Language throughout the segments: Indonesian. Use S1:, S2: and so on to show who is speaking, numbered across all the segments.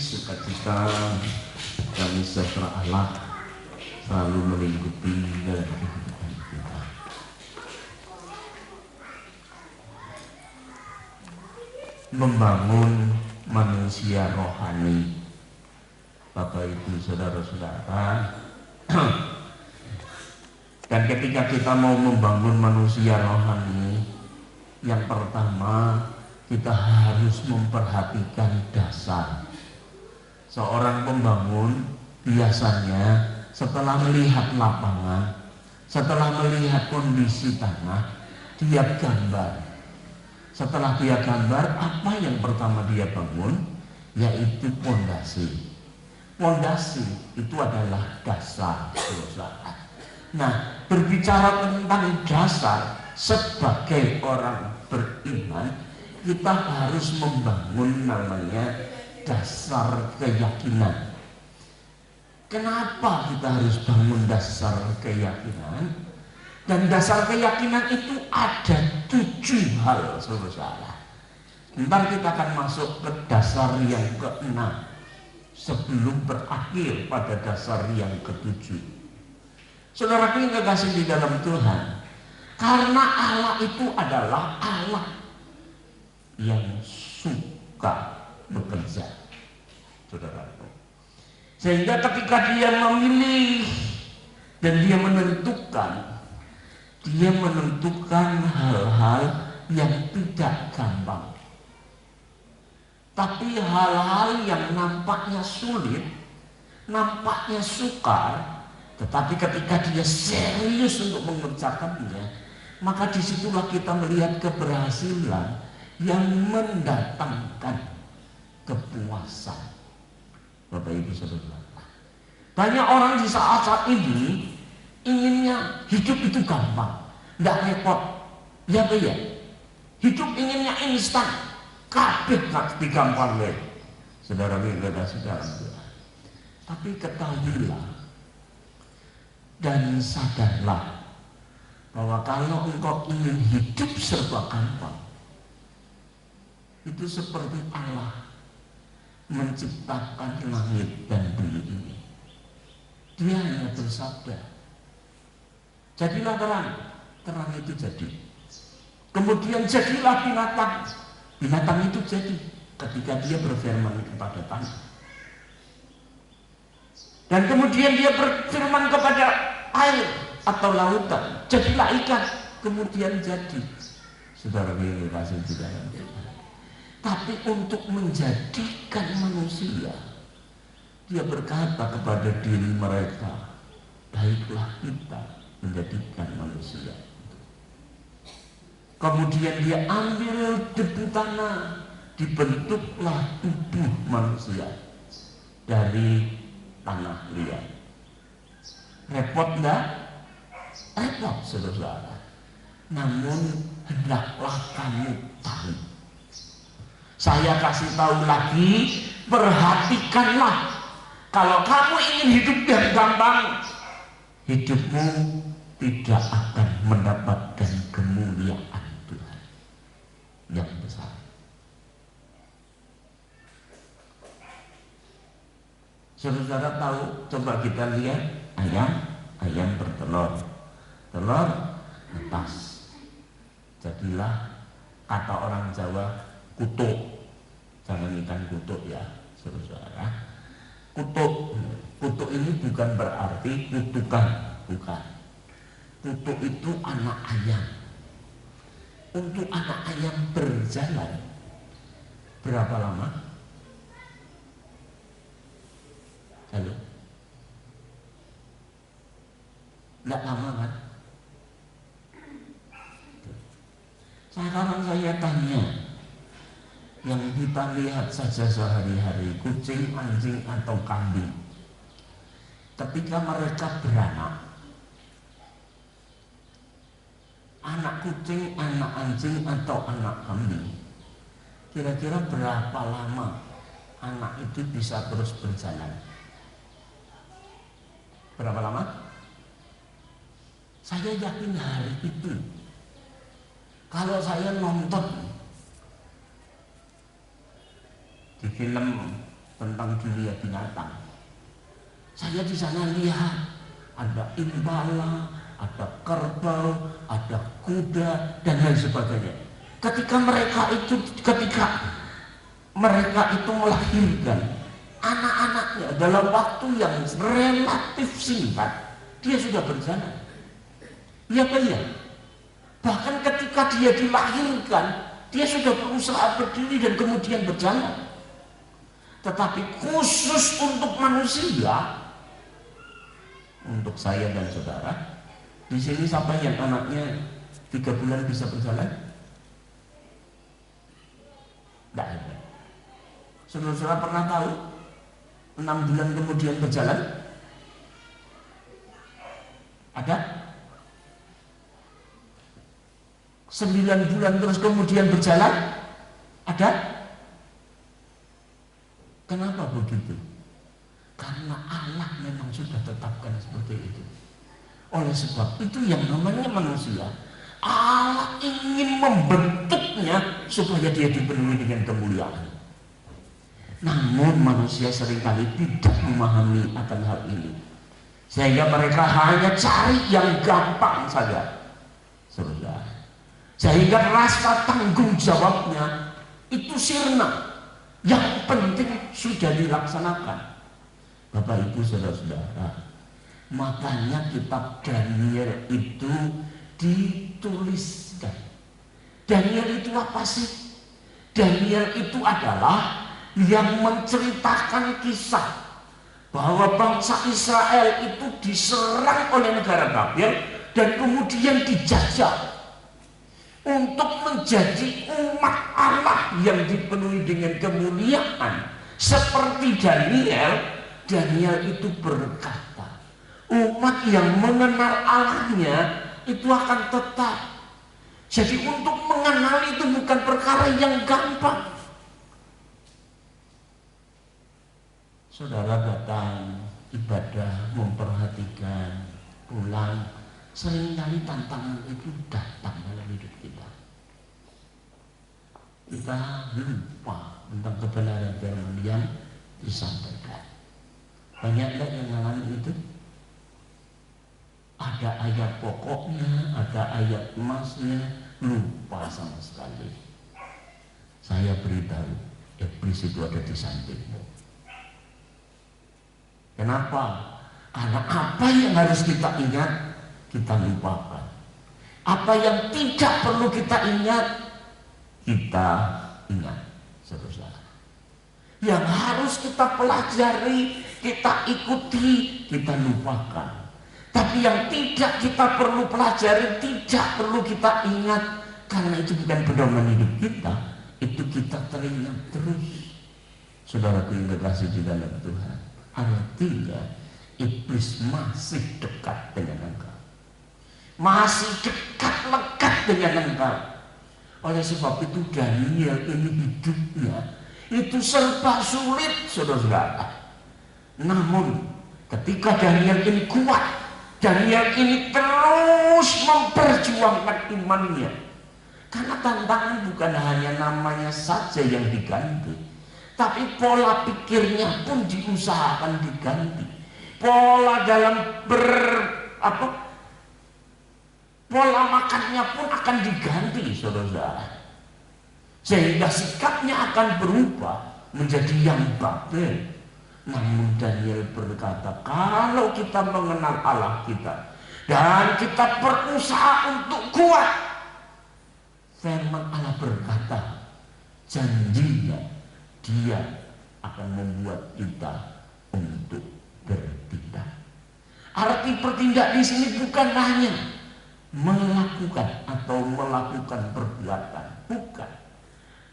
S1: sukacita, damai sejahtera Allah selalu melingkupi dalam kehidupan kita. Membangun manusia rohani, Bapak Ibu saudara-saudara. Dan ketika kita mau membangun manusia rohani, yang pertama kita harus memperhatikan dasar. Seorang pembangun biasanya setelah melihat lapangan, setelah melihat kondisi tanah, dia gambar. Setelah dia gambar, apa yang pertama dia bangun? Yaitu pondasi. Pondasi itu adalah dasar. Nah, berbicara tentang dasar, sebagai orang beriman, kita harus membangun namanya dasar keyakinan. Kenapa kita harus bangun dasar keyakinan? Dan dasar keyakinan itu ada 7 hal, saudara. Ntar kita akan masuk ke dasar yang ke-6 sebelum berakhir pada dasar yang ke-7. Saudaraku yang kekasih di dalam Tuhan, karena Allah itu adalah Allah yang suka bekerja, saudaraku. Sehingga ketika dia memilih dan dia menentukan hal-hal yang tidak gampang. Tapi hal-hal yang nampaknya sulit, nampaknya sukar, tetapi ketika dia serius untuk mengerjakannya, maka disitulah kita melihat keberhasilan yang mendatangkan kepuasan. Bapak Ibu saudara, banyak orang di saat-saat ini inginnya hidup itu gampang, tidak repot, ya ya. Hidup inginnya instan, kabeh digampang deh. Saudara kita dalam Tuhan. Tapi ketahuilah dan sadarlah bahwa kalau engkau ingin hidup serba gampang, itu seperti Allah menciptakan langit dan bumi ini. Dia hanya bersabda, jadilah terang, terang itu jadi. Kemudian jadilah binatang, binatang itu jadi ketika dia berfirman kepada tanah. Dan kemudian dia berfirman kepada air atau lautan, jadilah ikan, kemudian jadi. Saudara yang kasih di dalam Tuhan. Tapi untuk menjadikan manusia, dia berkata kepada diri mereka, baiklah kita menjadikan manusia. Kemudian dia ambil debu tanah, dibentuklah tubuh manusia dari tanah liat. Repot enggak? Repot, saudara. Namun hendaklah kamu tahu. Saya kasih tahu lagi, perhatikanlah. Kalau kamu ingin hidup yang gampang, hidupmu tidak akan mendapatkan kemuliaan Tuhan yang besar. Saudara tahu, coba kita lihat ayam bertelur, telur netas, jadilah kata orang Jawa kutuk, jangan ikan kutuk ya saudara. Kutuk ini bukan berarti kutukan, bukan. Kutuk itu anak ayam. Untuk anak ayam berjalan berapa lama? Halo? Tidak lama kan? Sekarang saya tanya, yang kita lihat saja sehari-hari, kucing, anjing, atau kambing, ketika mereka beranak, anak kucing, anak anjing, atau anak kambing, kira-kira berapa lama anak itu bisa terus berjalan? Berapa lama? Saya yakin hari itu, kalau saya nonton di film tentang dunia binatang. Saya di sana lihat ada impala, ada kerbau, ada kuda dan lain sebagainya. Ketika mereka itu melahirkan anak-anaknya dalam waktu yang relatif singkat, dia sudah berjalan. Iya Pak ya. Bahkan ketika dia dilahirkan, dia sudah berusaha berdiri dan kemudian berjalan. Tetapi khusus untuk manusia, untuk saya dan saudara, di sini siapa yang anaknya 3 bulan bisa berjalan? Tidak ada. Saudara-saudara pernah tahu 6 bulan kemudian berjalan? Ada? 9 bulan terus kemudian berjalan? Ada? Kenapa begitu? Karena Allah memang sudah tetapkan seperti itu. Oleh sebab itu yang namanya manusia, Allah ingin membentuknya supaya dia dipenuhi dengan kemuliaan. Namun manusia seringkali tidak memahami akan hal ini, sehingga mereka hanya cari yang gampang saja, saudara. Sehingga rasa tanggung jawabnya itu sirna. Yang penting sudah dilaksanakan. Bapak Ibu saudara-saudara, makanya kitab Daniel itu dituliskan. Daniel itu apa sih? Daniel itu adalah yang menceritakan kisah bahwa bangsa Israel itu diserang oleh negara Babel dan kemudian dijajah untuk menjadi umat Allah yang dipenuhi dengan kemuliaan. Seperti Daniel itu berkata, umat yang mengenal Allahnya itu akan tetap. Jadi untuk mengenal itu bukan perkara yang gampang. Saudara datang ibadah, memperhatikan, pulang, seringkali tantangan itu datang dalam hidup kita. Kita lupa tentang kebenaran firman yang disampaikan. Banyak yang mengalami itu. Ada ayat pokoknya, ada ayat emasnya, lupa sama sekali. Saya beritahu, iblis itu ada di sampingmu. Kenapa? Karena apa yang harus kita ingat, kita lupakan. Apa yang tidak perlu kita ingat, kita ingat. Saudara, yang harus kita pelajari, kita ikuti, kita lupakan. Tapi yang tidak kita perlu pelajari, tidak perlu kita ingat, karena itu bukan pedoman hidup kita, itu kita teringat terus. Saudaraku yang terkasih di dalam Tuhan, artinya iblis masih dekat dengan engkau, masih lekat dengan engkau. Oleh sebab itu Daniel ini hidupnya itu serba sulit, saudara-saudara. Namun ketika Daniel ini kuat, Daniel ini terus memperjuangkan imannya. Karena tantangan bukan hanya namanya saja yang diganti, tapi pola pikirnya pun diusahakan diganti. Pola dalam pola makannya pun akan diganti, saudara. Sehingga sikapnya akan berubah menjadi yang Babel. Namun Daniel berkata, kalau kita mengenal Allah kita dan kita berusaha untuk kuat, firman Allah berkata, janjinya Dia akan membuat kita untuk bertindak. Arti bertindak di sini bukan hanya melakukan atau melakukan perbuatan, bukan.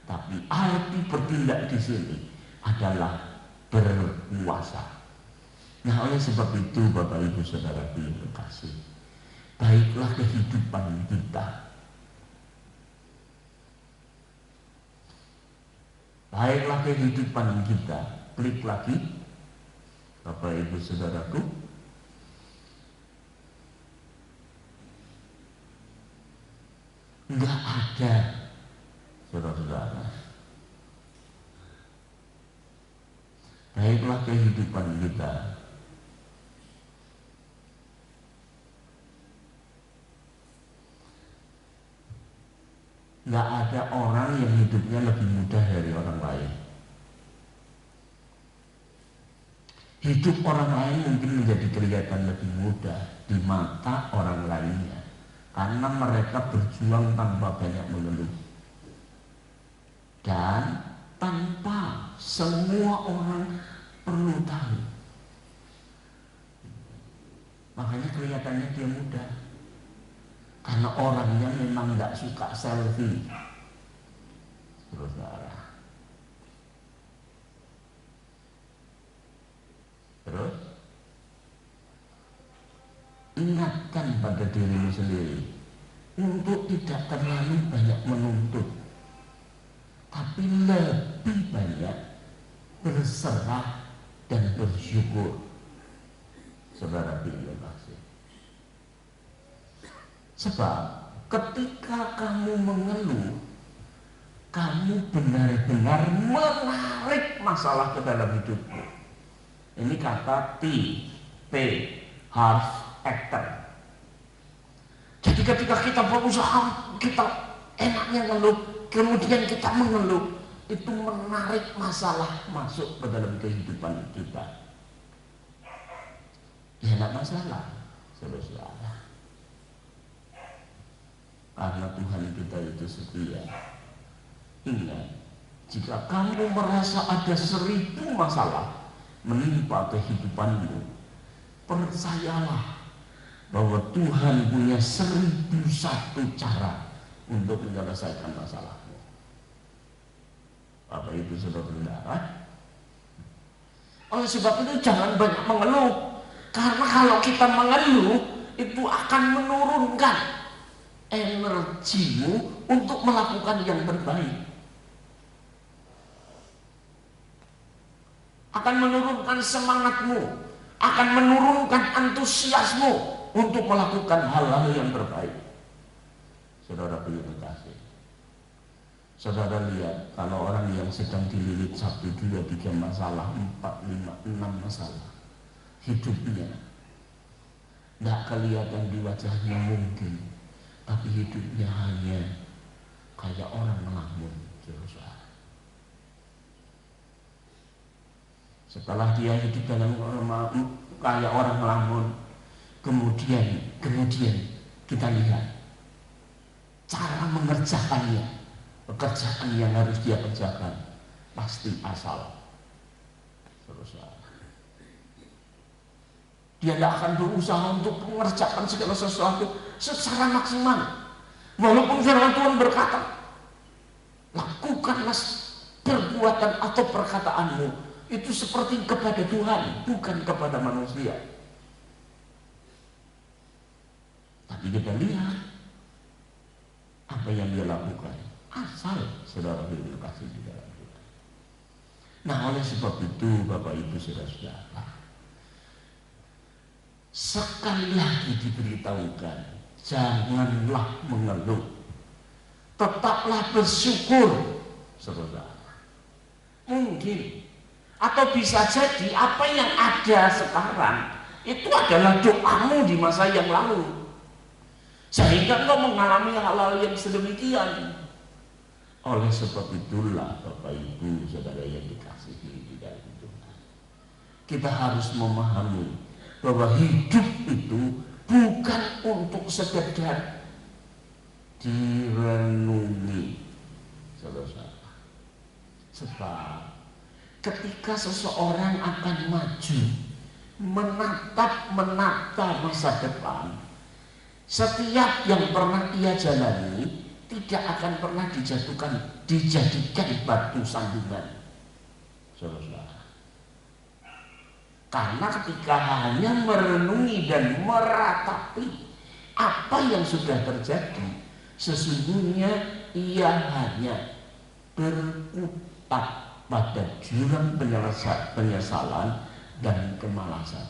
S1: Tapi arti bertindak di sini adalah berkuasa. Nah, oleh sebab itu Bapak Ibu Saudara yang terkasih, baiklah kehidupan kita, baiklah kehidupan kita. Klik lagi Bapak Ibu Saudaraku. Enggak ada, saudara-saudara, Baiklah kehidupan kita. Nggak ada orang yang hidupnya lebih mudah dari orang lain. Hidup orang lain mungkin menjadi kelihatan lebih mudah di mata orang lainnya karena mereka berjuang tanpa banyak mengeluh dan tanpa semua orang perlu tahu. Makanya kelihatannya dia mudah karena orangnya memang nggak suka selfie. Terus ingatkan pada dirimu sendiri untuk tidak terlalu banyak menuntut, tapi lebih banyak berserah dan bersyukur. Saudara pilih kasih. Sebab ketika kamu mengeluh, kamu benar-benar menarik masalah ke dalam hidupmu. Ini kata T harus actor. Jadi ketika kita berusaha, kita enaknya ngeluh, kemudian kita mengeluh, itu menarik masalah masuk ke dalam kehidupan kita. Ya tidak masalah, saudara. Karena Tuhan kita itu setia. Ingat, jika kamu merasa ada 1000 masalah menimpa kehidupanmu, percayalah bahwa Tuhan punya 1001 cara untuk menyelesaikan masalahmu. Apa itu, saudara-saudara? Oleh sebab itu jangan banyak mengeluh, karena kalau kita mengeluh itu akan menurunkan energimu untuk melakukan yang terbaik. Akan menurunkan semangatmu, akan menurunkan antusiasmu untuk melakukan hal-hal yang terbaik. Saudara pilih kasih. Saudara lihat, kalau orang yang sedang dililit 1, 2, 3 masalah, 4, 5, 6 masalah, hidupnya tidak kelihatan di wajahnya mungkin, tapi hidupnya hanya kayak orang ngelamun. Setelah dia hidup dalam kayak orang ngelamun, kemudian kita lihat cara mengerjakannya, pekerjaan yang harus dia kerjakan pasti asal. Dia tidak akan berusaha untuk mengerjakan segala sesuatu secara maksimal. Walaupun firman Tuhan berkata, lakukanlah perbuatan atau perkataanmu itu seperti kepada Tuhan, bukan kepada manusia. Tapi kita lihat apa yang dia lakukan, asal saudara kasih di dalam Tuhan. Nah, oleh sebab itu Bapak Ibu saudara-saudara, sekali lagi diberitahukan, janganlah mengeluh, tetaplah bersyukur, saudara. Mungkin atau bisa jadi apa yang ada sekarang itu adalah doamu di masa yang lalu, sehingga engkau mengalami hal-hal yang sedemikian. Oleh sebab itulah Bapak Ibu saudara yang dikasihi di dalam Tuhan, kita harus memahami bahwa hidup itu bukan untuk sekedar direnungi, saudara. Sebab ketika seseorang akan maju menata masa depan, setiap yang pernah ia jalani tidak akan pernah dijadikan batu sandungan, saudara. Karena ketika hanya merenungi dan meratapi apa yang sudah terjadi, sesungguhnya ia hanya berkutat pada jurang penyesalan dan kemalasan.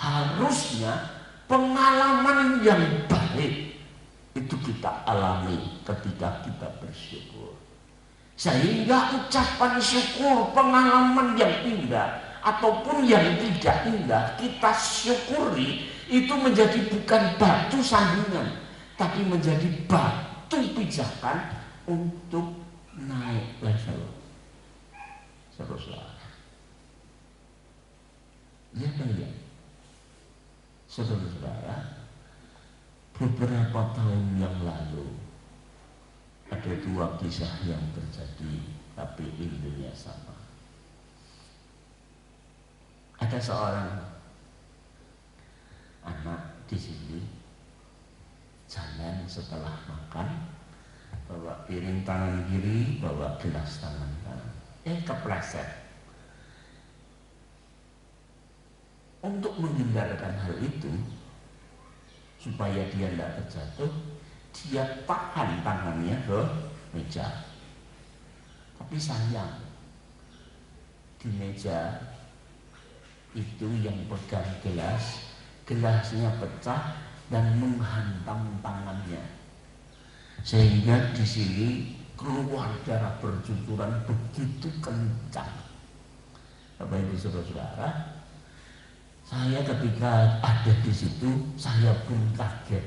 S1: Harusnya pengalaman yang baik itu kita alami ketika kita bersyukur. Sehingga ucapan syukur, pengalaman yang indah ataupun yang tidak indah kita syukuri itu menjadi bukan batu sandungan, tapi menjadi batu pijakan untuk naik level. Saudara-saudara, ya kan ya? Saudara-saudara, beberapa tahun yang lalu ada dua kisah yang terjadi, tapi intinya sama. Ada seorang anak di sini jalan setelah makan, bawa piring tangan kiri, bawa gelas tangan kanan. Kepleset. Untuk menghindarkan hal itu, supaya dia tidak terjatuh, dia tahan tangannya ke meja. Tapi sayang, di meja itu yang pegang gelasnya pecah dan menghantam tangannya, sehingga di sini keluar darah bercucuran begitu kencang. Bapak Ibu saudara-saudara, saya ketika ada di situ saya pun kaget.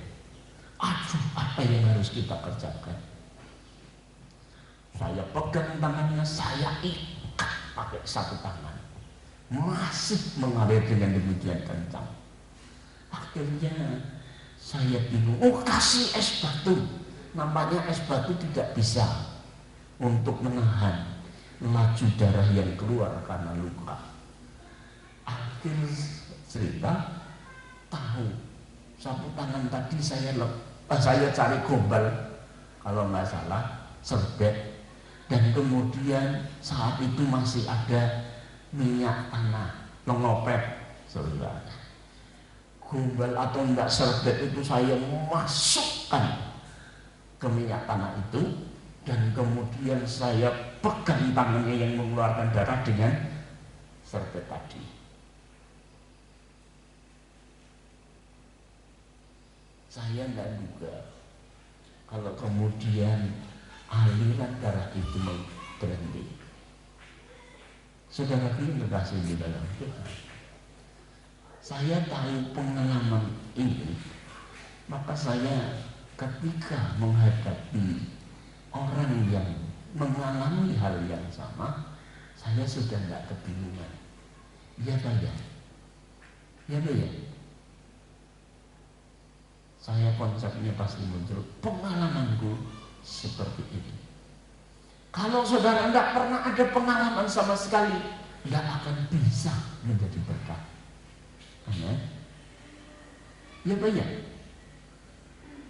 S1: Aduh, apa yang harus kita kerjakan? Saya pegang tangannya, saya ikat pakai satu tangan, masih mengalir dengan demikian kencang. Akhirnya saya bingung. Kasih es batu. Nampaknya es batu tidak bisa untuk menahan laju darah yang keluar karena luka. Akhir cerita, tahu sapu tangan tadi saya cari gombal, kalau nggak salah serbet, dan kemudian saat itu masih ada minyak tanah mengopek. Saudara, gombal atau enggak serbet itu saya masukkan ke minyak tanah itu, dan kemudian saya pegang tangannya yang mengeluarkan darah dengan serbet tadi. Saya enggak duga kalau kemudian aliran darah itu berhenti. Saudara yang terkasih di dalam Tuhan, saya tahu pengalaman ini, maka saya ketika menghadapi orang yang mengalami hal yang sama, saya sudah tidak kebingungan. Ya Pak ya, ya Pak ya. Saya konsepnya pasti muncul, pengalamanku seperti ini. Kalau saudara tidak pernah ada pengalaman sama sekali, tidak akan bisa menjadi berkat. Amin. Ya Pak ya.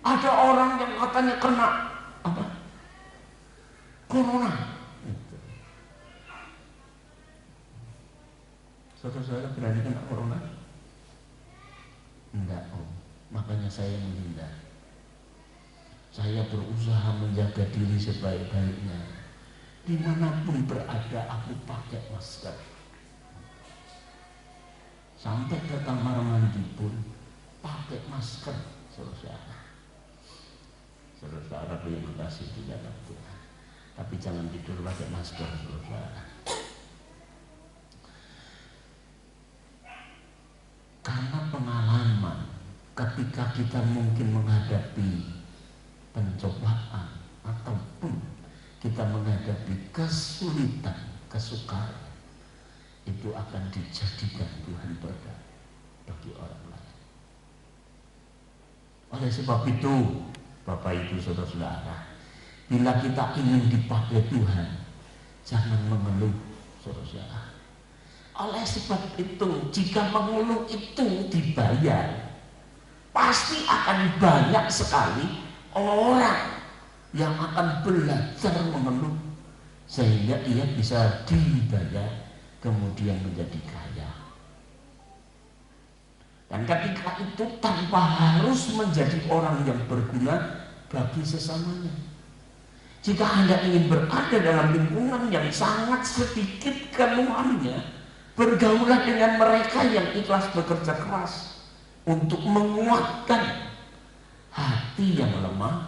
S1: Ada orang yang katanya kena apa? Corona. Saudara-saudara berani kena corona? Enggak, Om. Makanya saya menghindar. Saya berusaha menjaga diri sebaik-baiknya. Dimanapun berada aku pakai masker. Sampai ke kamar mandi pun pakai masker, saudara. Saudara yang dikasih di dalam Tuhan. Tapi jangan tidur pakai masker, saudara. Karena pengalaman ketika kita mungkin menghadapi pencobaan ataupun kita menghadapi kesulitan, kesukaran, itu akan dijadikan Tuhan berkat bagi orang lain. Oleh sebab itu, Bapak Ibu saudara-saudara, bila kita ingin dipakai Tuhan, jangan mengeluh, saudara-saudara. Oleh sebab itu, jika mengeluh itu dibayar, pasti akan banyak sekali orang yang akan belajar mengeluh sehingga ia bisa dibayar kemudian menjadi kaya. Dan ketika itu tanpa harus menjadi orang yang berguna bagi sesamanya. Jika Anda ingin berada dalam lingkungan yang sangat sedikit keluhannya, bergaulah dengan mereka yang ikhlas bekerja keras untuk menguatkan hati yang lemah,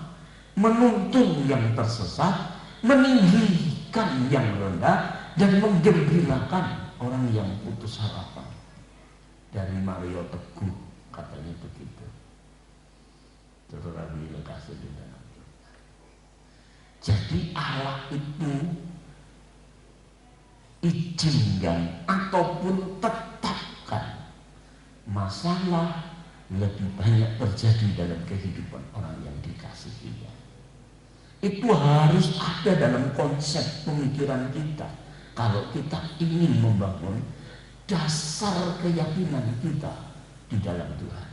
S1: menuntun yang tersesat, meninggi meninggikan yang rendah dan menggembirakan orang yang putus harapan. Dari Mario Teguh katanya begitu. Saudara bila kasih di dalam. Jadi Allah itu izinkan ataupun tetapkan masalah lebih banyak terjadi dalam kehidupan orang yang dikasihinya. Itu harus ada dalam konsep pemikiran kita kalau kita ingin membangun dasar keyakinan kita di dalam Tuhan.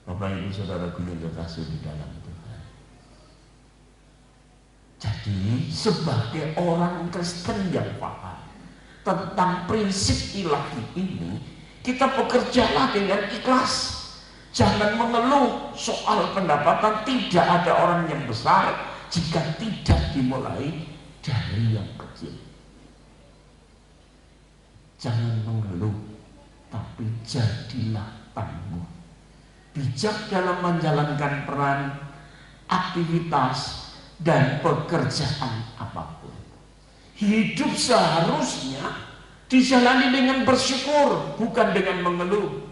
S1: Bapak Ibu Saudara yang terkasih di dalam Tuhan. Jadi sebagai orang Kristen yang paham tentang prinsip ilahi ini, kita bekerjalah dengan ikhlas. Jangan mengeluh soal pendapatan. Tidak ada orang yang besar jika tidak dimulai dari yang kecil. Jangan mengeluh, tapi jadilah tangguh. Bijak dalam menjalankan peran, aktivitas, dan pekerjaan apapun. Hidup seharusnya dijalani dengan bersyukur, bukan dengan mengeluh.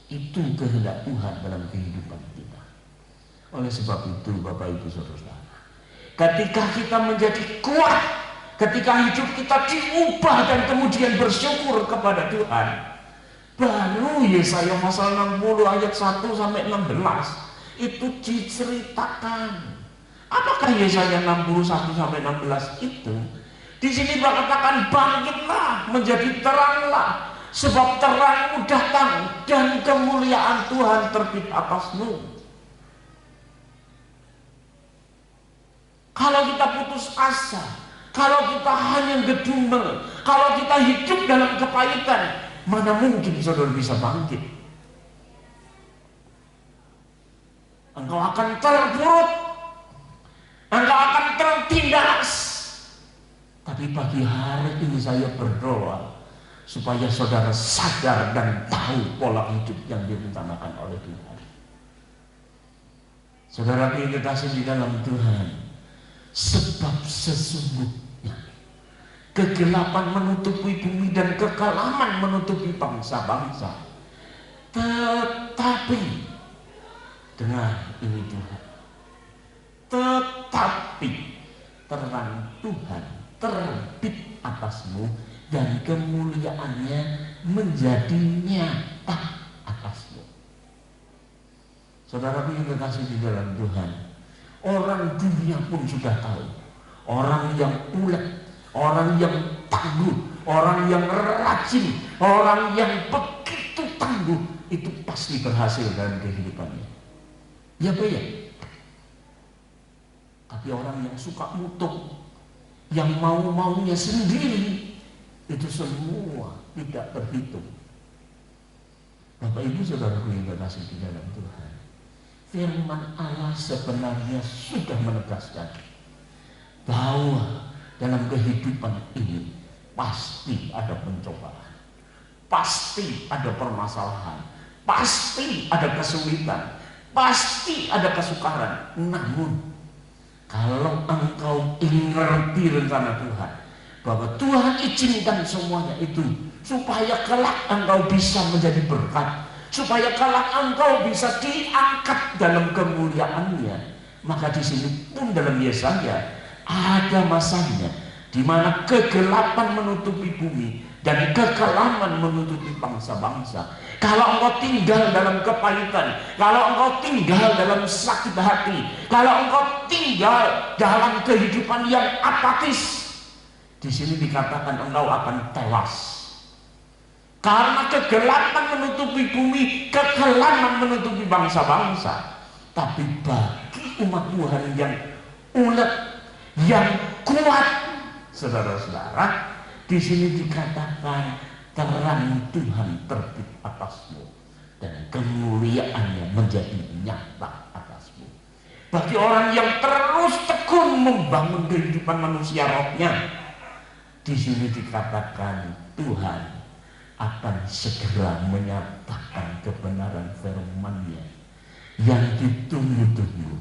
S1: Itu kehendak Tuhan dalam kehidupan kita. Oleh sebab itu, Bapak Ibu Saudara, ketika kita menjadi kuat, ketika hidup kita diubah dan kemudian bersyukur kepada Tuhan, baru Yesaya pasal 60 ayat 1 sampai 16 itu diceritakan. Apakah Yesaya 61 sampai 16 itu? Di sini dikatakan bangkitlah, menjadi teranglah, sebab terangmu datang dan kemuliaan Tuhan terbit atasmu. Kalau kita putus asa, kalau kita hanya gedumel, kalau kita hidup dalam kepahitan, mana mungkin saudara bisa bangkit? Engkau akan terpuruk, engkau akan tertindas. Tapi pagi hari ini saya berdoa supaya saudara sadar dan tahu pola hidup yang direncanakan oleh Tuhan. Saudara yang dikasih di dalam Tuhan, sebab sesungguhnya kegelapan menutupi bumi dan kekelaman menutupi bangsa-bangsa, tetapi dengar ini Tuhan, tetapi terang Tuhan terbit atasmu dan kemuliaannya menjadi nyata atasmu. Saudara yang terkasih di dalam Tuhan, orang dunia pun sudah tahu, orang yang ulet, orang yang tangguh, orang yang rajin, orang yang begitu tangguh, itu pasti berhasil dalam kehidupannya. Ya Pak ya. Tapi orang yang suka mutung, yang mau-maunya sendiri, itu semua tidak terhitung. Bapak Ibu Saudaraku yang terkasih di dalam Tuhan, firman Allah sebenarnya sudah menegaskan bahwa dalam kehidupan ini pasti ada pencobaan, pasti ada permasalahan, pasti ada kesulitan, pasti ada kesukaran. Namun kalau engkau ngerti rencana Tuhan, bahwa Tuhan izinkan semuanya itu supaya kelak engkau bisa menjadi berkat, supaya kelak engkau bisa diangkat dalam kemuliaannya, maka di sini pun dalam Yesaya ada masanya di mana kegelapan menutupi bumi dan kekelaman menutupi bangsa-bangsa. Kalau engkau tinggal dalam kepahitan, kalau engkau tinggal dalam sakit hati, kalau engkau tinggal dalam kehidupan yang apatis, di sini dikatakan engkau akan tewas. Karena kegelapan menutupi bumi, kekelaman menutupi bangsa-bangsa. Tapi bagi umat Tuhan yang ulet, yang kuat, saudara-saudara, di sini dikatakan terang Tuhan terbit atasmu dan kemuliaannya menjadi nyata atasmu. Bagi orang yang terus tekun membangun kehidupan manusia rohnya, di sini dikatakan Tuhan akan segera menyatakan kebenaran firman-Nya yang ditunggu-tunggu.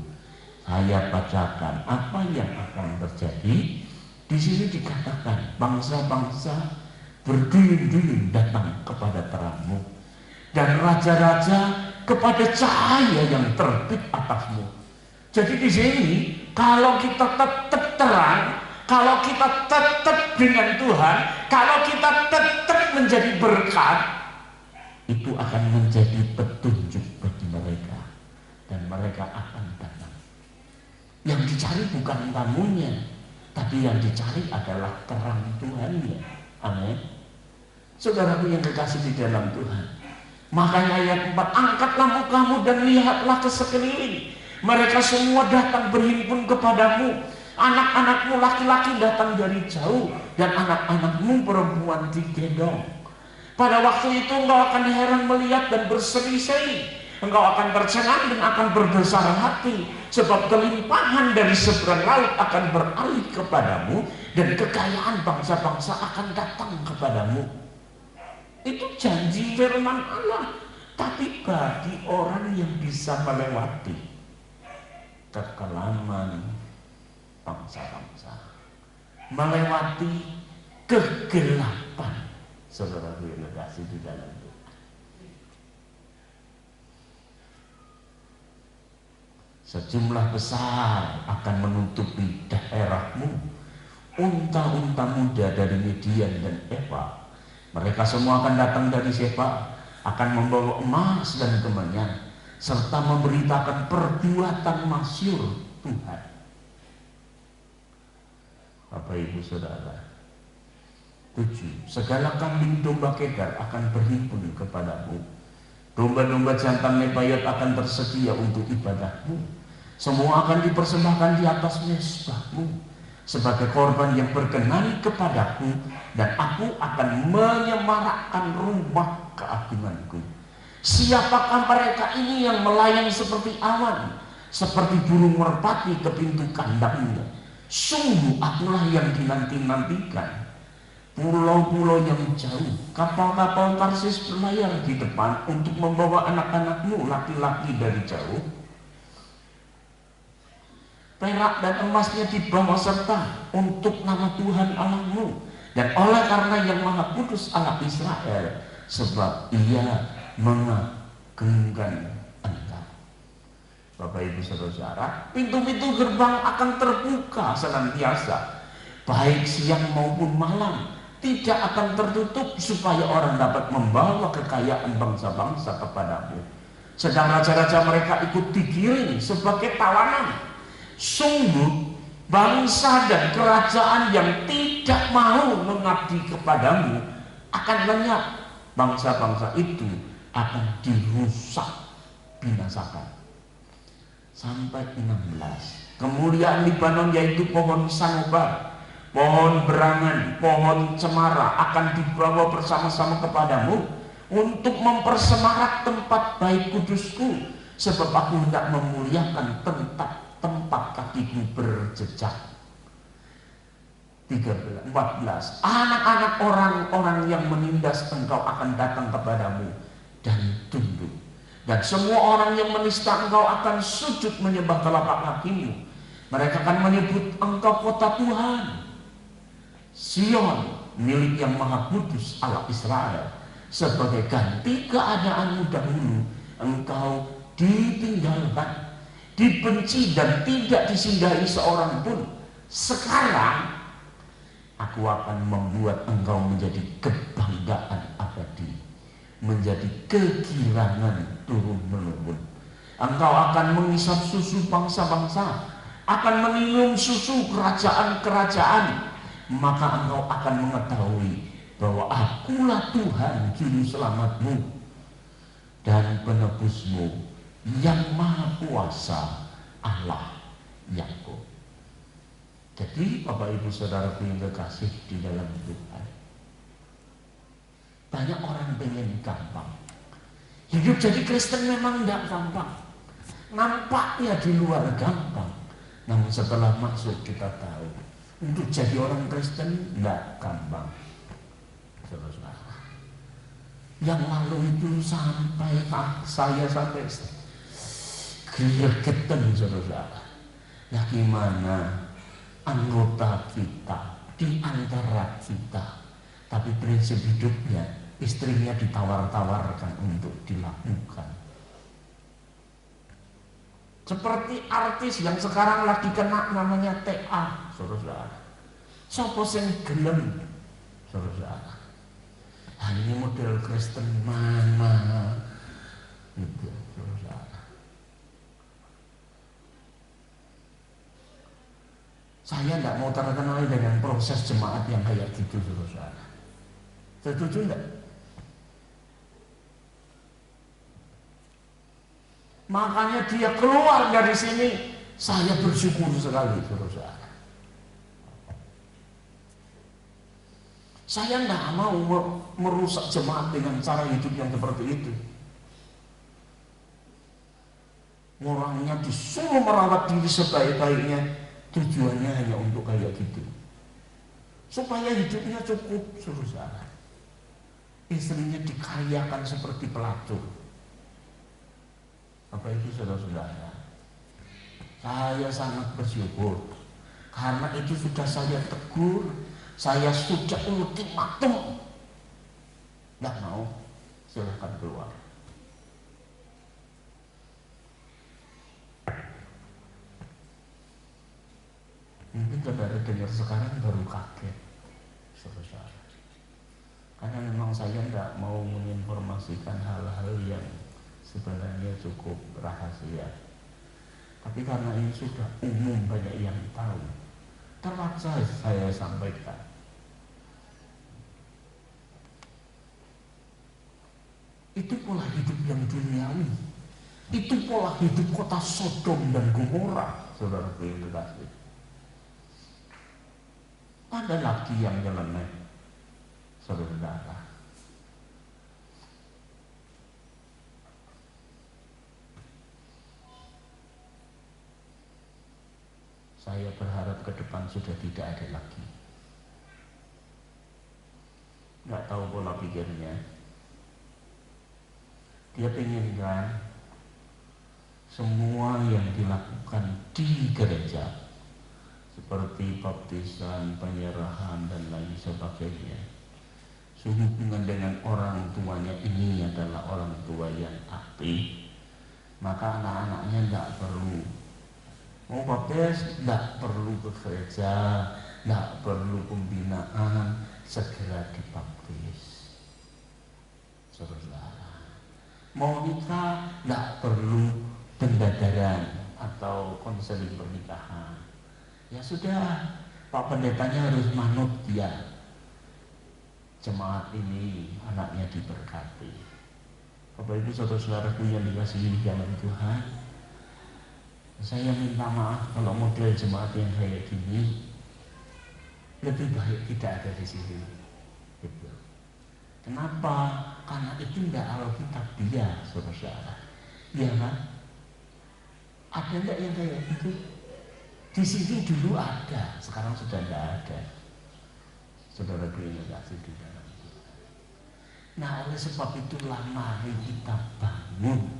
S1: Saya bacakan apa yang akan terjadi Di sini dikatakan bangsa-bangsa berduyun-duyun datang kepada terangmu, dan raja-raja kepada cahaya yang terbit atasmu. Jadi di sini kalau kita tetap terang, kalau kita tetap dengan Tuhan, kalau kita tetap menjadi berkat, itu akan menjadi petunjuk bagi mereka, dan mereka akan datang. Yang dicari bukan tamunya, tapi yang dicari adalah terang Tuhannya. Amin. Saudaraku yang kekasih di dalam Tuhan, makanya ayat 4, angkatlah mukamu dan lihatlah ke sekeliling. Mereka semua datang berhimpun kepadamu. Anak-anakmu laki-laki datang dari jauh, dan anak-anakmu perempuan digendong. Pada waktu itu engkau akan heran melihat dan berseri-seri. Engkau akan tercengang dan akan berbesar hati, sebab kelimpahan dari seberang laut akan beralih kepadamu, dan kekayaan bangsa-bangsa akan datang kepadamu. Itu janji firman Allah. Tapi bagi orang yang bisa melewati kekelaman bangsa-bangsa, melewati kegelapan, saudara yang kasih di dalam Tuhan, sejumlah besar akan menutupi daerahmu. Unta-unta muda dari Midian dan Eva, mereka semua akan datang dari Sheba, akan membawa emas dan kemenyan, serta memberitakan perbuatan masyhur Tuhan. Bapak Ibu Saudara, 7. Segala kambing domba Kedar akan berhimpun kepadamu. Domba-domba jantan Nebayot akan tersedia untuk ibadahmu. Semua akan dipersembahkan di atas mezbahmu sebagai korban yang berkenan kepadaku, dan aku akan menyemarakkan rumah keagunganku. Siapakah mereka ini yang melayang seperti awan, seperti burung merpati ke pintu kandangnya? Sungguh akulah yang dinanti-nantikan. Pulau-pulau yang jauh, kapal-kapal Tarsis berlayar di depan untuk membawa anak-anakmu laki-laki dari jauh. Perak dan emasnya dibawa serta untuk nama Tuhan Allahmu, dan oleh karena yang Maha Kudus Allah Israel, sebab Ia mengagungkan engkau. Bapak Ibu Saudara, pintu-pintu gerbang akan terbuka senantiasa, baik siang maupun malam, tidak akan tertutup, supaya orang dapat membawa kekayaan bangsa-bangsa kepadamu. Sedang raja-raja mereka ikut digiring sebagai tawanan. Sungguh bangsa dan kerajaan yang tidak mau mengabdi kepadamu akan lenyap. Bangsa-bangsa itu akan dirusak, binasakan. Sampai 16. Kemuliaan Libanon, yaitu pohon sanobar, pohon berangan, pohon cemara, akan dibawa bersama-sama kepadamu untuk mempersemarak tempat baik kudusku, sebab aku hendak memuliakan tempat kakiku berjejak. 14. Anak-anak orang-orang yang menindas engkau akan datang kepadamu dan tunduk, dan semua orang yang menista engkau akan sujud menyembah telapak kakimu. Mereka akan menyebut engkau kota Tuhan, Sion, milik yang Maha Kudus Allah Israel. Sebagai ganti keadaanmu dahulu, engkau ditinggalkan, dibenci, dan tidak disinggahi seorang pun. Sekarang aku akan membuat engkau menjadi kebanggaan abadi, menjadi kegirangan turun-menurun. Engkau akan mengisap susu bangsa-bangsa, akan meminum susu kerajaan-kerajaan. Maka engkau akan mengetahui bahwa akulah Tuhan juru selamatmu dan penebusmu, yang Maha Kuasa, Allah Yakub. Jadi Bapak Ibu Saudaraku yang kekasih di dalam Tuhan, banyak orang pengen gampang. Hidup jadi Kristen memang tidak gampang. Nampaknya di luar gampang, namun setelah masuk kita tahu untuk jadi orang Kristen tidak gampang. Saudara, yang lalu itu sampai saya sampai gregetan, saudara. Ya gimana anggota kita di antara kita, tapi prinsip hidupnya istrinya ditawar-tawarkan untuk dilakukan. Seperti artis yang sekarang lagi kena namanya TA, saudara. Sopo sing gelem, saudara. Ini model Kristen mana? Gitu, saudara. Saya tidak mau terkenal dengan proses jemaat yang kayak gitu, saudara. Setuju enggak? Makanya dia keluar dari sini, saya bersyukur sekali, saudara. Saya tidak mau merusak jemaat dengan cara hidup yang seperti itu. Orangnya disuruh merawat diri sebaik-baiknya, tujuannya hanya untuk kayak gitu, supaya hidupnya cukup, saudara. Istrinya dikayakan seperti pelacur. Apa itu, saudara-saudara? Saya sangat bersyukur, karena itu sudah saya tegur, saya sudah ultimatum, nggak mau, silahkan keluar. Mungkin saudara dengar sekarang baru kaget, saudara. Karena memang saya tidak mau menginformasikan hal-hal yang sebenarnya cukup rahasia. Tapi karena ini sudah umum, banyak yang tahu, terpaksa saya sampaikan. Itu pola hidup yang duniawi. Itu pola hidup kota Sodom dan Gomora, saudara yang terkasih. Ada lagi yang nyeleneh, saudara. Saya berharap ke depan sudah tidak ada lagi. Nggak tahu pola pikirnya. Dia penginkan semua yang dilakukan di gereja, seperti baptisan, penyerahan, dan lain sebagainya, sehubungan dengan orang tuanya ini adalah orang tua yang aktif, maka anak-anaknya tidak perlu mau baptis, tidak perlu ke gereja, tidak perlu pembinaan, segera dibaptis. Saudara, mau nikah tidak perlu pendadaran atau konseling pernikahan. Ya sudah, Pak Pendetanya harus manut dia. Jemaat ini anaknya diberkati. Bapak Ibu saudara-saudaraku yang dikasihi dalam Tuhan, saya minta maaf kalau model jemaat yang kayak gini lebih baik tidak ada di sini. Gitu. Kenapa? Karena itu tidak alkitabiah, saudara. Iya kan? Ada enggak yang kayak gitu? Di sini dulu ada, sekarang sudah tidak ada. Saudara yang kasih di dalam Tuhan. Nah, oleh sebab itulah mari kita bangun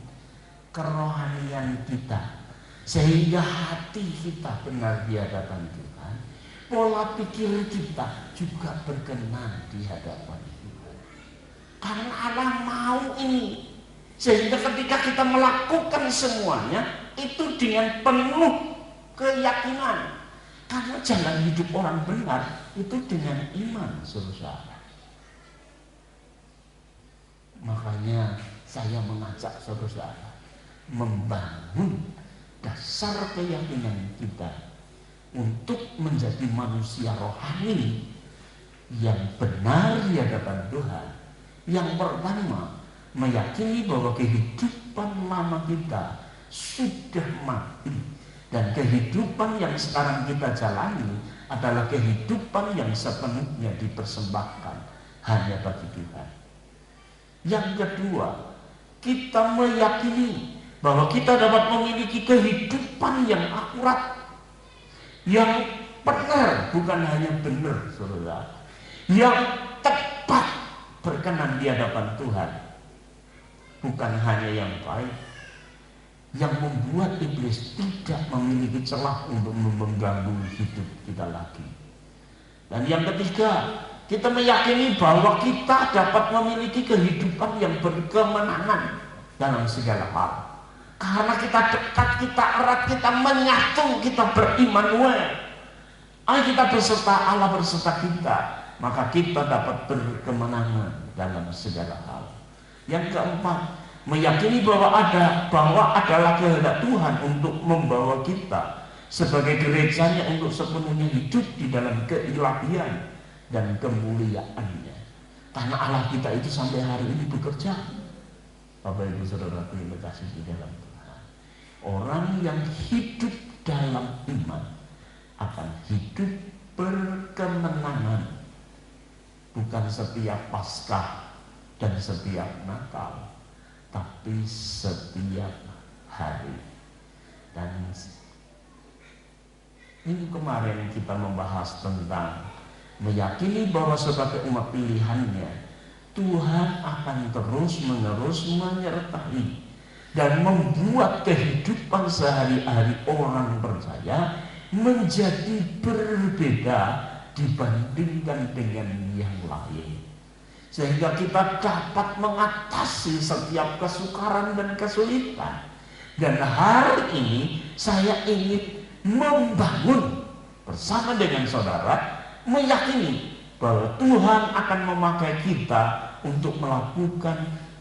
S1: kerohanian kita, sehingga hati kita benar di hadapan Tuhan, pola pikir kita juga berkenan di hadapan Tuhan. Karena Allah mau ini, sehingga ketika kita melakukan semuanya itu dengan penuh keyakinan. Karena jalan hidup orang benar itu dengan iman, saudara. Makanya saya mengajak saudara membangun dasar keyakinan kita untuk menjadi manusia rohani yang benar di hadapan Tuhan. Yang pertama, meyakini bahwa kehidupan lama kita sudah mati, dan kehidupan yang sekarang kita jalani adalah kehidupan yang sepenuhnya dipersembahkan hanya bagi Tuhan. Yang kedua, kita meyakini bahwa kita dapat memiliki kehidupan yang akurat, yang benar, bukan hanya benar, saudara, yang tepat, berkenan di hadapan Tuhan, bukan hanya yang baik, yang membuat iblis tidak memiliki celah untuk mengganggu hidup kita lagi. Dan yang ketiga, kita meyakini bahwa kita dapat memiliki kehidupan yang berkemenangan dalam segala hal. Karena kita dekat, kita erat, kita menyatu, kita berimanuel. Kita berserta, Allah berserta kita, maka kita dapat berkemenangan dalam segala hal. Yang keempat, meyakini bahwa adalah kehendak Tuhan untuk membawa kita sebagai gerejanya untuk sepenuhnya hidup di dalam keilahian dan kemuliaannya. Karena Allah kita itu sampai hari ini bekerja. Bapak Ibu Saudara yang dikasihi di dalam Tuhan, orang yang hidup dalam iman akan hidup berkemenangan, bukan setiap Paskah dan setiap Natal, tapi setiap hari. Dan minggu kemarin kita membahas tentang meyakini bahwa sebagai umat pilihannya, Tuhan akan terus-menerus menyertai dan membuat kehidupan sehari-hari orang percaya menjadi berbeda dibandingkan dengan yang lain, sehingga kita dapat mengatasi setiap kesukaran dan kesulitan. Dan hari ini saya ingin membangun bersama dengan saudara, meyakini bahwa Tuhan akan memakai kita untuk melakukan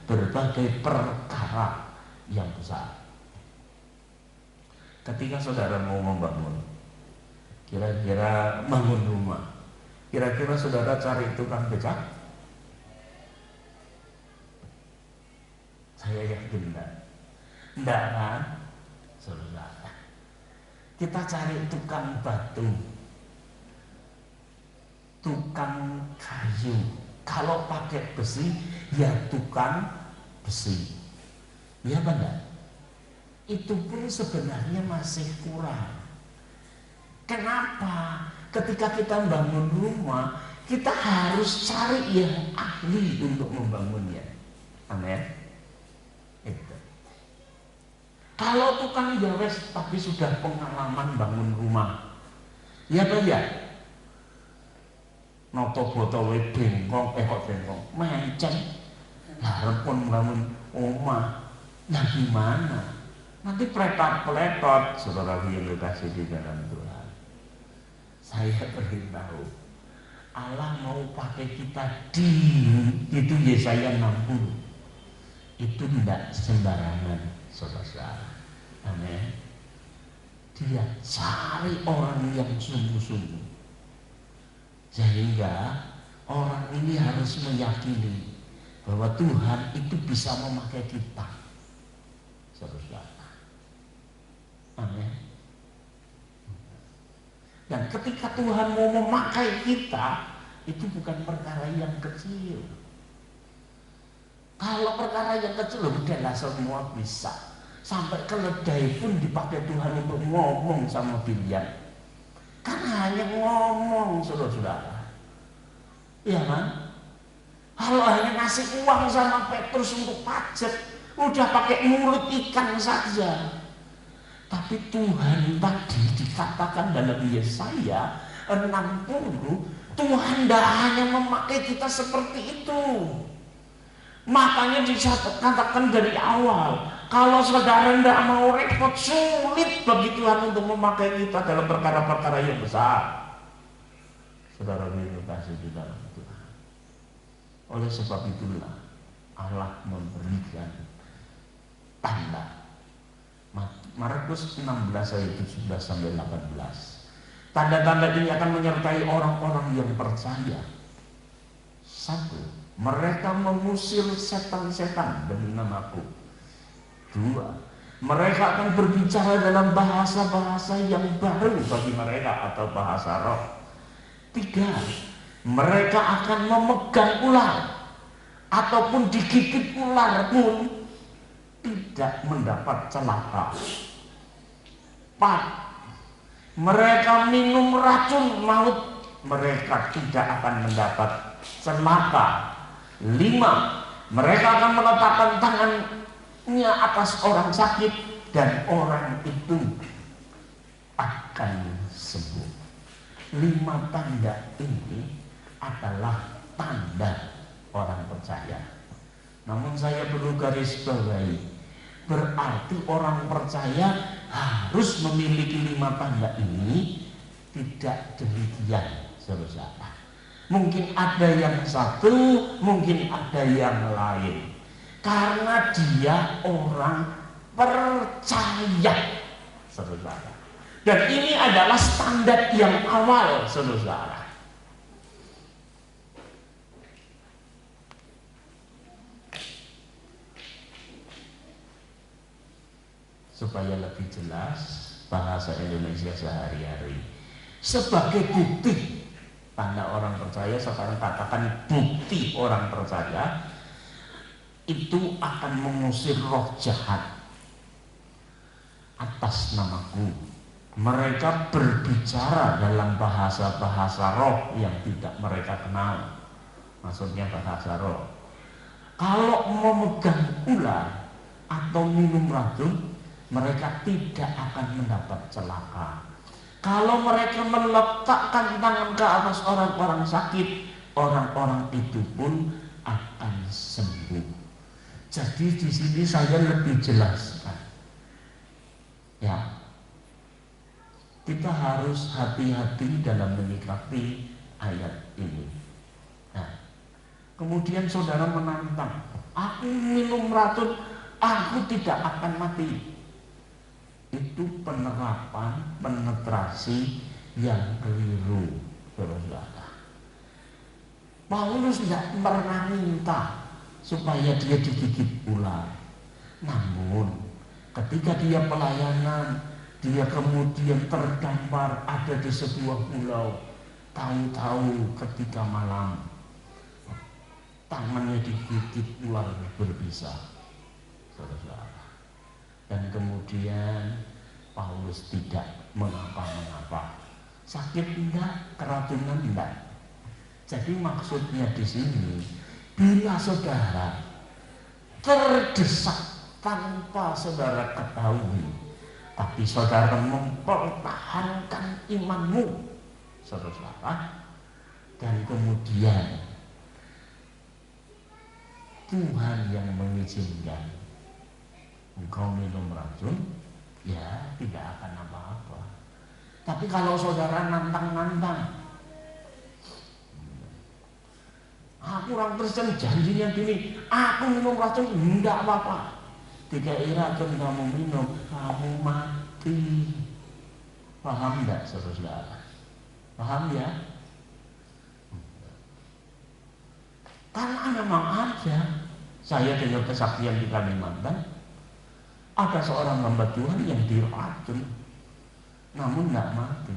S1: berbagai perkara yang besar. Ketika saudara mau membangun, kira-kira bangun rumah, kira-kira saudara cari tukang becak? Saya yakin enggak kan? Saudara, kita cari tukang batu, tukang kayu. Kalau pakai besi, ya tukang besi. Ya benar. Itu pun sebenarnya masih kurang. Kenapa? Ketika kita bangun rumah, kita harus cari yang ahli untuk membangunnya. Amin. Itu. Kalau tukang gawes tapi sudah pengalaman bangun rumah, ya benar. Noto botowe bengkong, kok bengkong, menceng. Lah pun bangun omah, nah gimana? Nanti peletot-peletot. Saudara yang dikasih di dalam Tuhan, saya beritahu, Allah mau pakai kita itu Yesaya 60. Itu tidak sembarangan, saudara. Amin. Dia cari orang yang sungguh-sungguh. Sehingga orang ini harus meyakini bahwa Tuhan itu bisa memakai kita, saudara. Amin. Dan ketika Tuhan mau memakai kita, itu bukan perkara yang kecil. Kalau perkara yang kecil, udahlah semua bisa. Sampai keledai pun dipakai Tuhan untuk ngomong sama Biliam. Karena hanya ngomong, saudara-saudara. Iya kan? Kalau hanya ngasih uang sama Petrus untuk pajak, udah pakai mulut ikan saja. Tapi Tuhan tadi dikatakan dalam Yesaya 60, Tuhan tidak hanya memakai kita seperti itu. Makanya dikatakan dari awal, kalau saudara tidak mau repot, sulit bagi Tuhan untuk memakai kita dalam perkara-perkara yang besar. Saudara dikasih di dalam Tuhan. Oleh sebab itulah Allah memberikan tanda. Markus 16 ayat 17 sampai 18. Tanda-tanda ini akan menyertai orang-orang yang percaya. 1. Mereka mengusir setan-setan demi namaku. 2. Mereka akan berbicara dalam bahasa-bahasa yang baru bagi mereka atau bahasa roh. 3. Mereka akan memegang ular ataupun digigit ular pun tidak mendapat celaka. 4. Mereka minum racun maut, mereka tidak akan mendapat celaka. 5. Mereka akan meletakkan tangannya atas orang sakit dan orang itu akan sembuh. 5 tanda ini adalah tanda orang percaya. Namun saya perlu garis bawahi, berarti orang percaya harus memiliki 5 tanda ini? Tidak demikian, saudara. Mungkin ada yang satu, mungkin ada yang lain. Karena dia orang percaya, saudara. Dan ini adalah standar yang awal, saudara. Supaya lebih jelas bahasa Indonesia sehari-hari. Sebagai bukti tanda orang percaya, sekarang katakan bukti orang percaya itu akan mengusir roh jahat atas namaku. Mereka berbicara dalam bahasa-bahasa roh yang tidak mereka kenal. Maksudnya bahasa roh. Kalau memegang ular atau minum racun, mereka tidak akan mendapat celaka. Kalau mereka meletakkan tangan ke atas orang-orang sakit, orang-orang itu pun akan sembuh. Jadi di sini saya lebih jelaskan. Ya, kita harus hati-hati dalam menyikapi ayat ini. Nah, kemudian saudara menantang, aku minum racun, aku tidak akan mati. Itu penerapan, penetrasi yang keliru, saudara. Paulus tidak pernah minta supaya dia digigit ular. Namun ketika dia pelayanan, dia kemudian terdampar ada di sebuah pulau. Tahu-tahu ketika malam tangannya digigit ular berbisa, saudara. Dan kemudian Paulus tidak mengapa-mengapa. Sakit enggak, keracunan enggak. Jadi maksudnya di sini, bila saudara terdesak tanpa saudara ketahui, tapi saudara mempertahankan imanmu, saudara, dan kemudian Tuhan yang mengizinkan engkau minum racun, ya tidak akan apa-apa. Tapi kalau saudara nantang-nantang, aku orang Kristen janjinya gini, aku minum racun, enggak apa-apa. Dikai racun kamu minum, kamu mati. Paham enggak, saudara? Paham ya? Karena memang ada. Saya dengar kesaksian di Kalimantan, ada seorang hamba Tuhan yang diracun, namun tidak mati.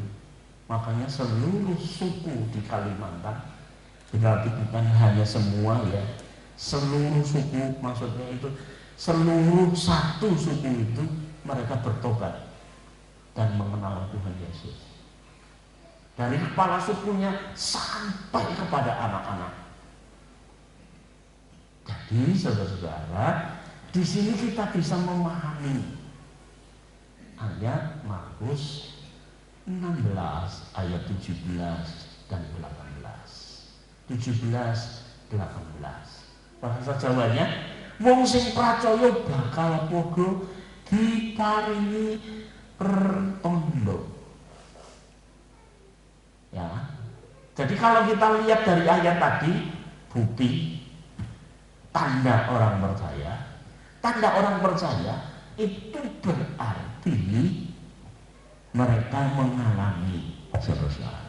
S1: Makanya seluruh suku di Kalimantan, berarti bukan hanya semua ya, seluruh suku, maksudnya itu seluruh satu suku itu mereka bertobat dan mengenal Tuhan Yesus. Dari kepala sukunya sampai kepada anak-anak. Jadi saudara-saudara, di sini kita bisa memahami ayat Markus 16 ayat 17 dan 18. 17 18. Bahasa Jawanya, wong sing pracaya bakal padha diparingi pertanda. Ya. Jadi kalau kita lihat dari ayat tadi, bukti tanda orang percaya. Tanda orang percaya itu berarti mereka mengalami, saudara.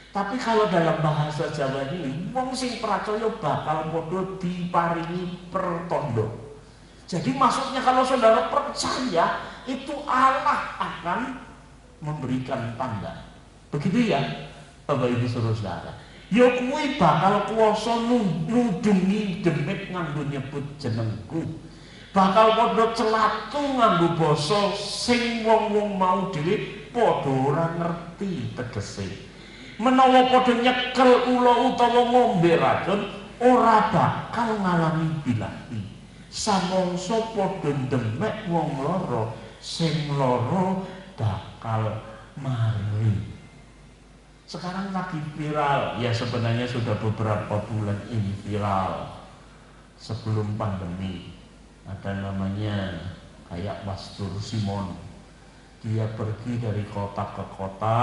S1: Tapi kalau dalam bahasa Jawa ini, wong sing percaya bakal padha diparingi pertondo. Jadi maksudnya kalau saudara percaya, itu Allah akan memberikan tanda. Begitu ya, Bapak Ibu saudara. Ya kuwi bakal kuwasa nudungi demit nganggo nyebut jenengku. Bakal padha celatu nganggo basa sing wong-wong mau dhewe padha ora ngerti tegese. Menawa padha nyekel ula utawa ngombe racun, ora bakal ngalami bilahi. Samangsa padha ndemek wong lara, sing lara bakal mari. Sekarang lagi viral, ya sebenarnya sudah beberapa bulan ini viral. Sebelum pandemi ada namanya kayak Pastor Simon. Dia pergi dari kota ke kota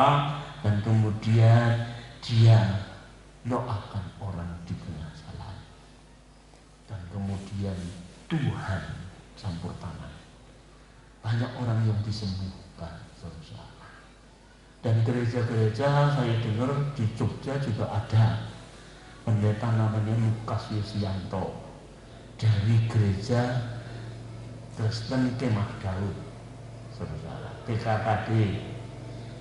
S1: dan kemudian dia doakan orang di permasalahan. Dan kemudian Tuhan campur tangan. Banyak orang yang disembuhkan, saudara. Dan gereja-gereja saya dengar di Jogja juga ada pendeta namanya Lukas Yusianto dari gereja Kristen Kemah Daud, saudara, PKKD.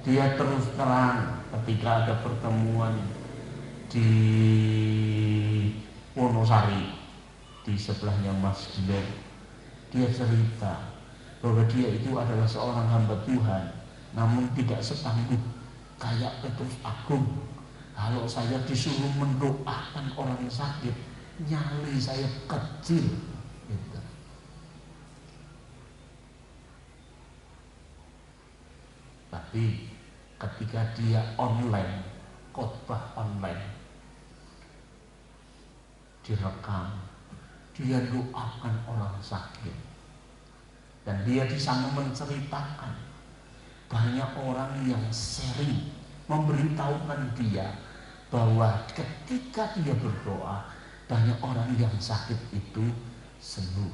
S1: Dia terus terang ketika ada pertemuan di Wonosari di sebelahnya Mas Gilen, dia cerita bahwa dia itu adalah seorang hamba Tuhan, namun tidak setangguh kayak Petrus Agung. Kalau saya disuruh mendoakan orang sakit, nyali saya kecil gitu. Tapi ketika dia online, khotbah online, direkam, dia doakan orang sakit, dan dia di sana menceritakan banyak orang yang sharing, memberitahukan dia bahwa ketika dia berdoa, banyak orang yang sakit itu sembuh.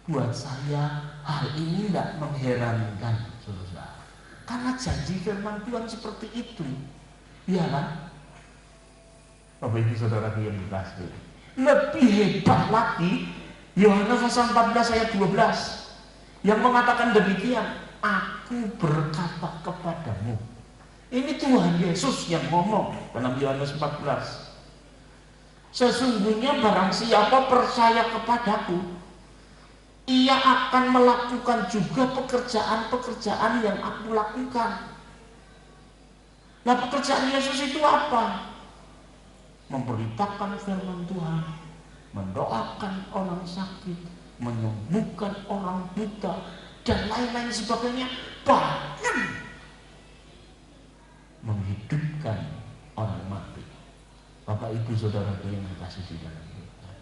S1: Buat saya hal ini tidak mengherankan, saudara, karena janji firman Tuhan seperti itu, ya kan? Bapak Ibu Saudara yang dikasihi, lebih hebat lagi Yohanes pasal 14 ayat 12 yang mengatakan demikian, aku berkata kepadamu. Ini Tuhan Yesus yang ngomong dalam Yohanes 14. Sesungguhnya barang siapa percaya kepadaku, ia akan melakukan juga pekerjaan-pekerjaan yang aku lakukan. Nah, pekerjaan Yesus itu apa? Memberitakan firman Tuhan, mendoakan orang sakit, menyembuhkan orang buta, dan lain-lain sebagainya, bahkan menghidupkan orang mati. Bapak Ibu Saudara yang dikasihi di dalam Tuhan,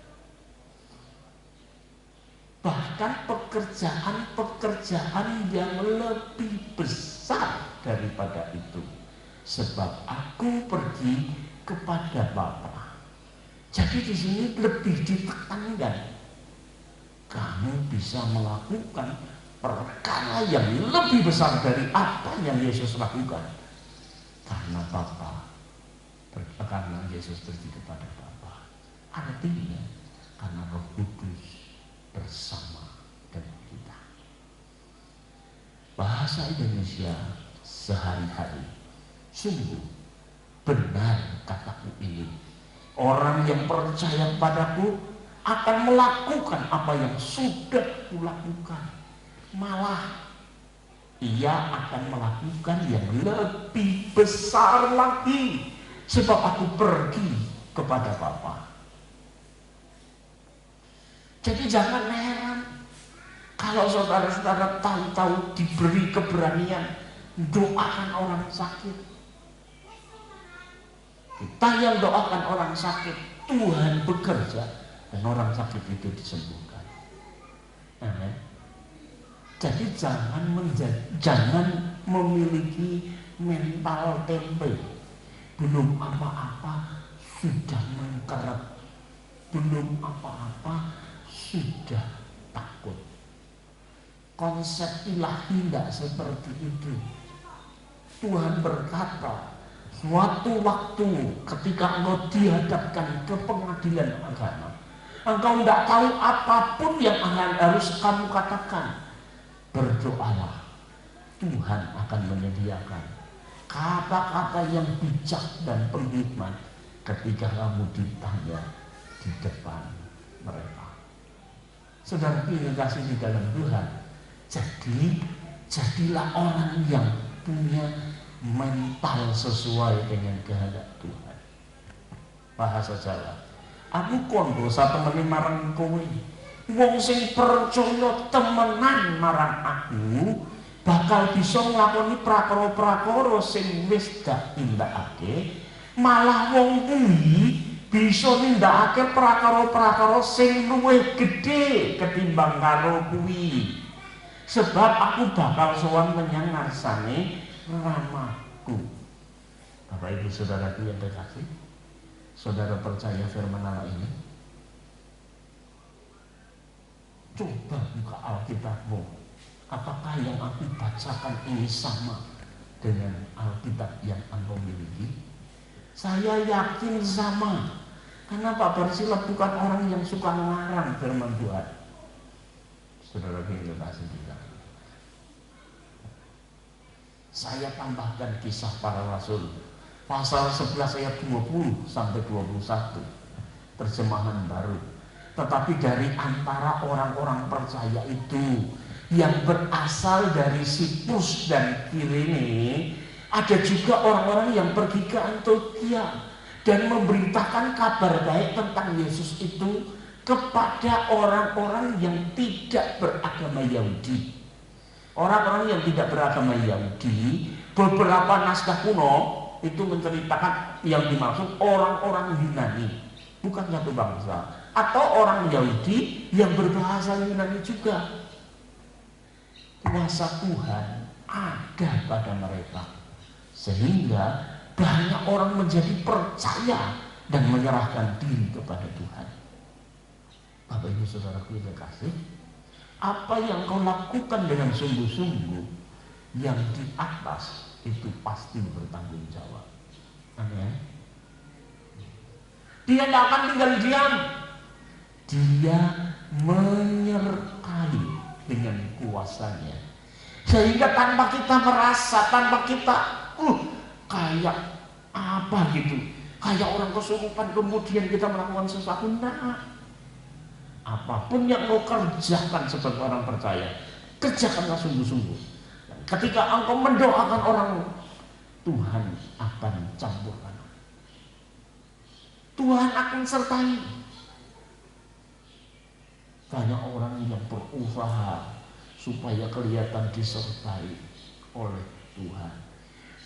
S1: bahkan pekerjaan-pekerjaan yang lebih besar daripada itu, sebab aku pergi kepada Bapa. Jadi di sini lebih ditekankan, kamu bisa melakukan perkara yang lebih besar dari apa yang Yesus lakukan, karena Bapa, karena Yesus pergi kepada Bapa. Artinya karena Roh Kudus bersama dengan kita. Bahasa Indonesia sehari-hari, sungguh benar kataku ini, orang yang percaya padaku akan melakukan apa yang sudah kulakukan, malah ia akan melakukan yang lebih besar lagi, sebab aku pergi kepada Bapa. Jadi jangan heran kalau saudara-saudara tahu-tahu diberi keberanian doakan orang sakit. Kita yang doakan orang sakit, Tuhan bekerja dan orang sakit itu disembuhkan. Amin. Jadi jangan memiliki mental tempe. Belum apa-apa sudah mengkerap, belum apa-apa sudah takut. Konsep ilahi tidak seperti itu. Tuhan berkata, suatu waktu ketika engkau dihadapkan ke pengadilan agama, engkau tidak tahu apapun yang harus kamu katakan, berdoalah, Tuhan akan menyediakan kata-kata yang bijak dan penghikmat ketika kamu ditanya di depan mereka. Saudara yang kasih di dalam Tuhan, jadilah orang yang punya mental sesuai dengan kehendak Tuhan. Bahasa Jawa, aku kondo satemene marang kowe, wong sing percaya temenan marang aku, bakal bisa nglakoni prakara-prakara sing wis dak tindakake, malah wong kuwi bisa nindakake prakara-prakara sing luwih gedhe ketimbang karo kuwi. Sebab aku bakal sowan menyang ngarsane Ramaku. Bapak Ibu Saudaraku yang terkasih, saudara percaya firman Allah ini? Coba buka Alkitabmu. Apakah yang aku bacakan ini sama dengan Alkitab yang Anda miliki? Saya yakin sama. Karena Pak Barsilap bukan orang yang suka ngarang firman Tuhan. Saudara yang terkasih juga. Saya tambahkan Kisah Para Rasul pasal 11 ayat 20 sampai 21 terjemahan baru. Tetapi dari antara orang-orang percaya itu yang berasal dari Siprus dan Kirene, ada juga orang-orang yang pergi ke Antiokhia dan memberitakan kabar baik tentang Yesus itu kepada orang-orang yang tidak beragama Yahudi. Orang-orang yang tidak beragama Yahudi, beberapa naskah kuno itu menceritakan yang dimaksud orang-orang Yunani, bukan satu bangsa, atau orang Yahudi yang berbahasa Yunani juga. Kuasa Tuhan ada pada mereka, sehingga banyak orang menjadi percaya dan menyerahkan diri kepada Tuhan. Bapak Ibu Saudaraku yang terkasih, apa yang kau lakukan dengan sungguh-sungguh, yang di atas itu pasti bertanggung jawab. Amin. Dia tidak akan tinggal diam. Dia menyertai dengan kuasanya, sehingga tanpa kita merasa, tanpa kita kayak apa gitu, kayak orang kesurupan kemudian kita melakukan sesuatu. Nah, apapun yang kau kerjakan sebagai orang percaya, kerjakanlah sungguh-sungguh. Ketika engkau mendoakan orang, Tuhan akan campurkan, Tuhan akan sertai. Banyak orang yang berusaha supaya kelihatan disertai oleh Tuhan,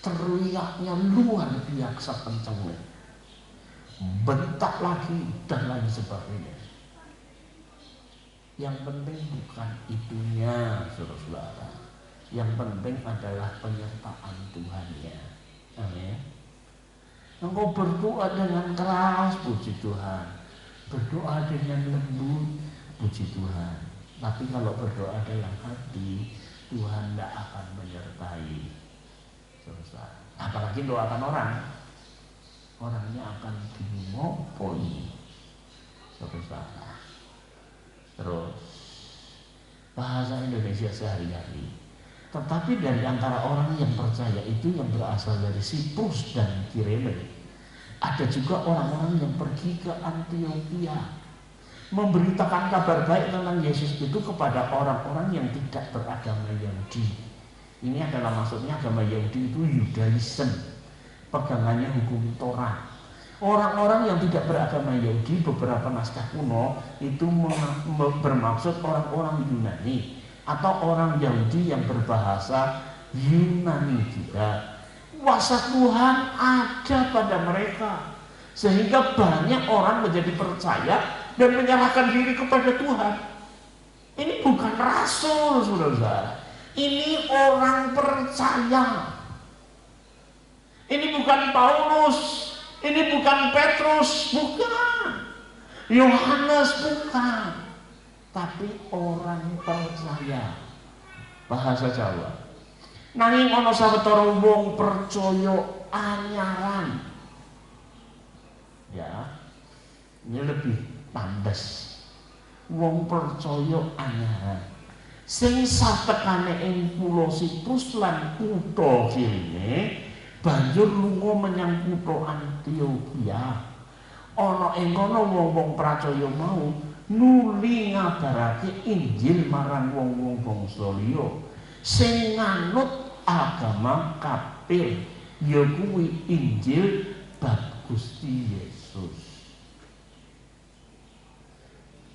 S1: teriaknya luar biasa kencangnya, bentak lagi dan lain sebagainya. Yang penting bukan itunya, saudara-saudara. Yang penting adalah penyertaan Tuhannya. Amin. Engkau berdoa dengan keras, puji Tuhan. Berdoa dengan lembut, puji Tuhan. Tapi kalau berdoa dalam hati, Tuhan tidak akan menyertai. Saudara. Apalagi doakan orang, orangnya akan dimopoi. Saudara. Terus bahasa Indonesia sehari-hari. Tetapi dari antara orang yang percaya itu yang berasal dari Siprus dan Kirene, ada juga orang-orang yang pergi ke Antiokhia memberitakan kabar baik tentang Yesus itu kepada orang-orang yang tidak beragama Yahudi. Ini adalah maksudnya agama Yahudi itu Yudaism, pegangannya hukum Torah. Orang-orang yang tidak beragama Yahudi, beberapa naskah kuno itu bermaksud orang-orang Yunani atau orang Yahudi yang berbahasa Yunani juga. Kuasa Tuhan ada pada mereka, sehingga banyak orang menjadi percaya dan menyerahkan diri kepada Tuhan. Ini bukan rasul, saudara. Ini orang percaya. Ini bukan Paulus, ini bukan Petrus, bukan Yohanes, bukan, tapi orang percaya. Bahasa Jawa, nanging ana sawetara wong percaya anyaran. Ya, ini lebih pantes. Wong percaya anyaran sing satekane ing pulau Siprus lan kutha Kirene, banjur lunga menyang kutha Antiokhia. Ana ing kono wong-wong percaya mau nuli ngabarake Injil marang wong-wong bangsa liya sing nganut agama kafir, yakuwi Injil bab Gusti Yesus.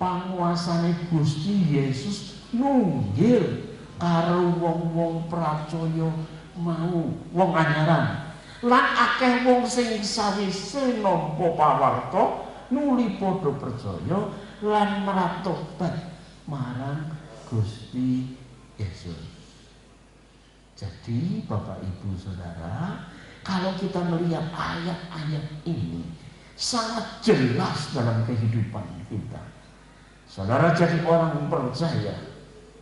S1: Panguasane Gusti Yesus nunggil karo wong-wong pracaya mau, wong anyaran. Lan akeh wong sing sawise nampa pawarta nuli padha percaya lan maratobat marang Gusti Yesus. Jadi Bapak Ibu Saudara, kalau kita melihat ayat-ayat ini sangat jelas dalam kehidupan kita. Saudara jadi orang percaya,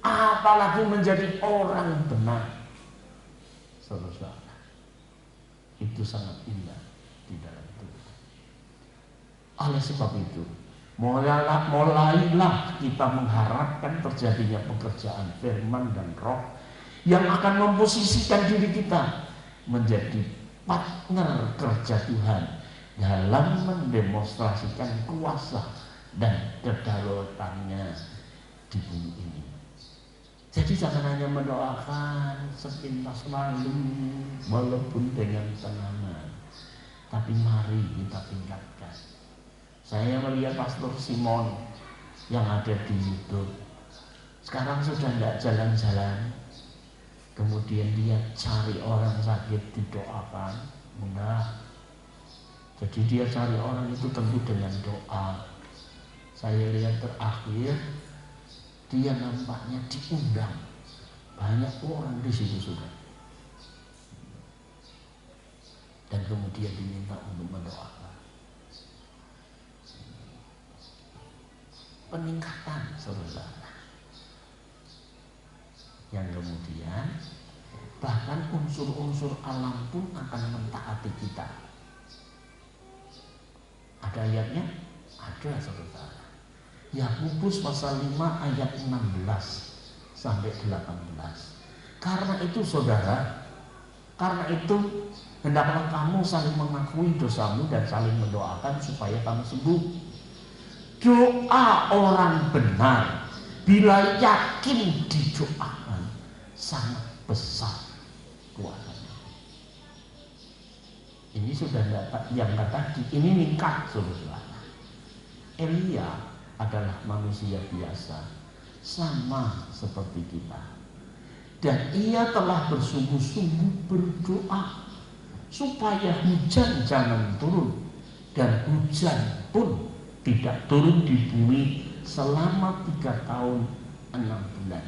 S1: apalagi menjadi orang benar, saudara, itu sangat indah di dalam Tuhan. Oleh sebab itu, mulailah kita mengharapkan terjadinya pekerjaan firman dan roh yang akan memposisikan diri kita menjadi partner kerja Tuhan dalam mendemonstrasikan kuasa dan kedaulatannya di bumi ini. Jadi jangan hanya mendoakan sepintas lalu walaupun dengan tenangan, tapi mari kita tingkatkan. Saya melihat Pastor Simon yang ada di YouTube sekarang sudah tidak jalan-jalan, kemudian dia cari orang sakit didoakan, enggak. Jadi dia cari orang itu tentu dengan doa. Saya lihat terakhir dia nampaknya diundang banyak orang di situ sudah, dan kemudian diminta untuk mendoakan. Peningkatan saudara, yang kemudian bahkan unsur-unsur alam pun akan mentaati kita. Ada ayatnya? Ada saudara. Yakobus pasal 5 ayat 16 sampai 18. Karena itu saudara, karena itu hendaklah kamu saling mengakui dosamu dan saling mendoakan supaya kamu sembuh. Doa orang benar bila yakin didoakan sangat besar kuasanya. Ini sudah yang tadi, ini ningkat saudara. Elia adalah manusia biasa, sama seperti kita, dan ia telah bersungguh-sungguh berdoa supaya hujan jangan turun, dan hujan pun tidak turun di bumi selama 3 tahun 6 bulan.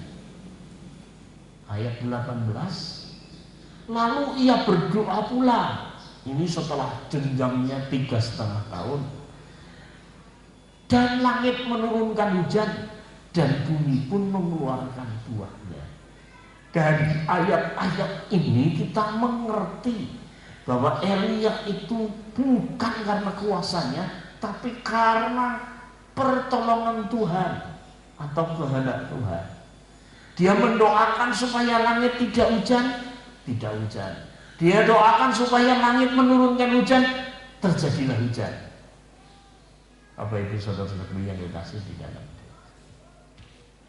S1: Ayat 18, lalu ia berdoa pula, ini setelah jenjangnya 3,5 tahun, dan langit menurunkan hujan dan bumi pun mengeluarkan buahnya. Dari ayat-ayat ini kita mengerti bahwa Elia itu bukan karena kuasanya, tapi karena pertolongan Tuhan atau kehendak Tuhan. Dia mendoakan supaya langit tidak hujan, tidak hujan. Dia doakan supaya langit menurunkan hujan, terjadilah hujan. Apa itu saudara-saudara yang dikasih di dalam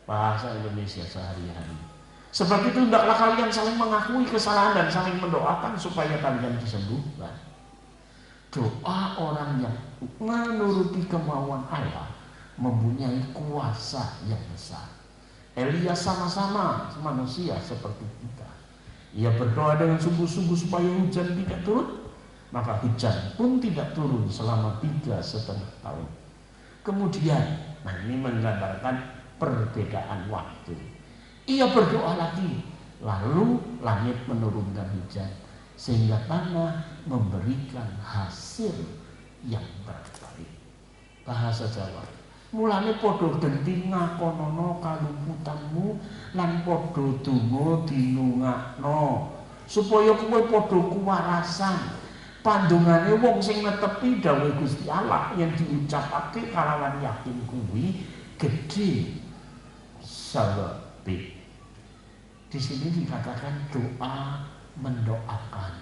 S1: bahasa Indonesia sehari-hari. Sebab itu hendaklah kalian saling mengakui kesalahan dan saling mendoakan supaya kalian disembuhkan. Doa orang yang menuruti kemauan Allah mempunyai kuasa yang besar. Elia sama-sama manusia seperti kita. Ia berdoa dengan sungguh-sungguh supaya hujan tidak turun, maka hujan pun tidak turun selama 3,5 tahun. Kemudian, nah ini menggambarkan perbedaan waktu. Ia berdoa lagi, lalu langit menurunkan hujan, sehingga tanah memberikan hasil yang berbaik. Bahasa Jawa, mulane padha genti ngakonono kalumputanmu lan padha donga dinungakno supaya kowe padha kuwarasan. Pandungane wong sing netepi dawuh Gusti Allah yang diucapake kalawan yakin kuwi gedhe salebih. Di sini dikatakan doa mendoakan,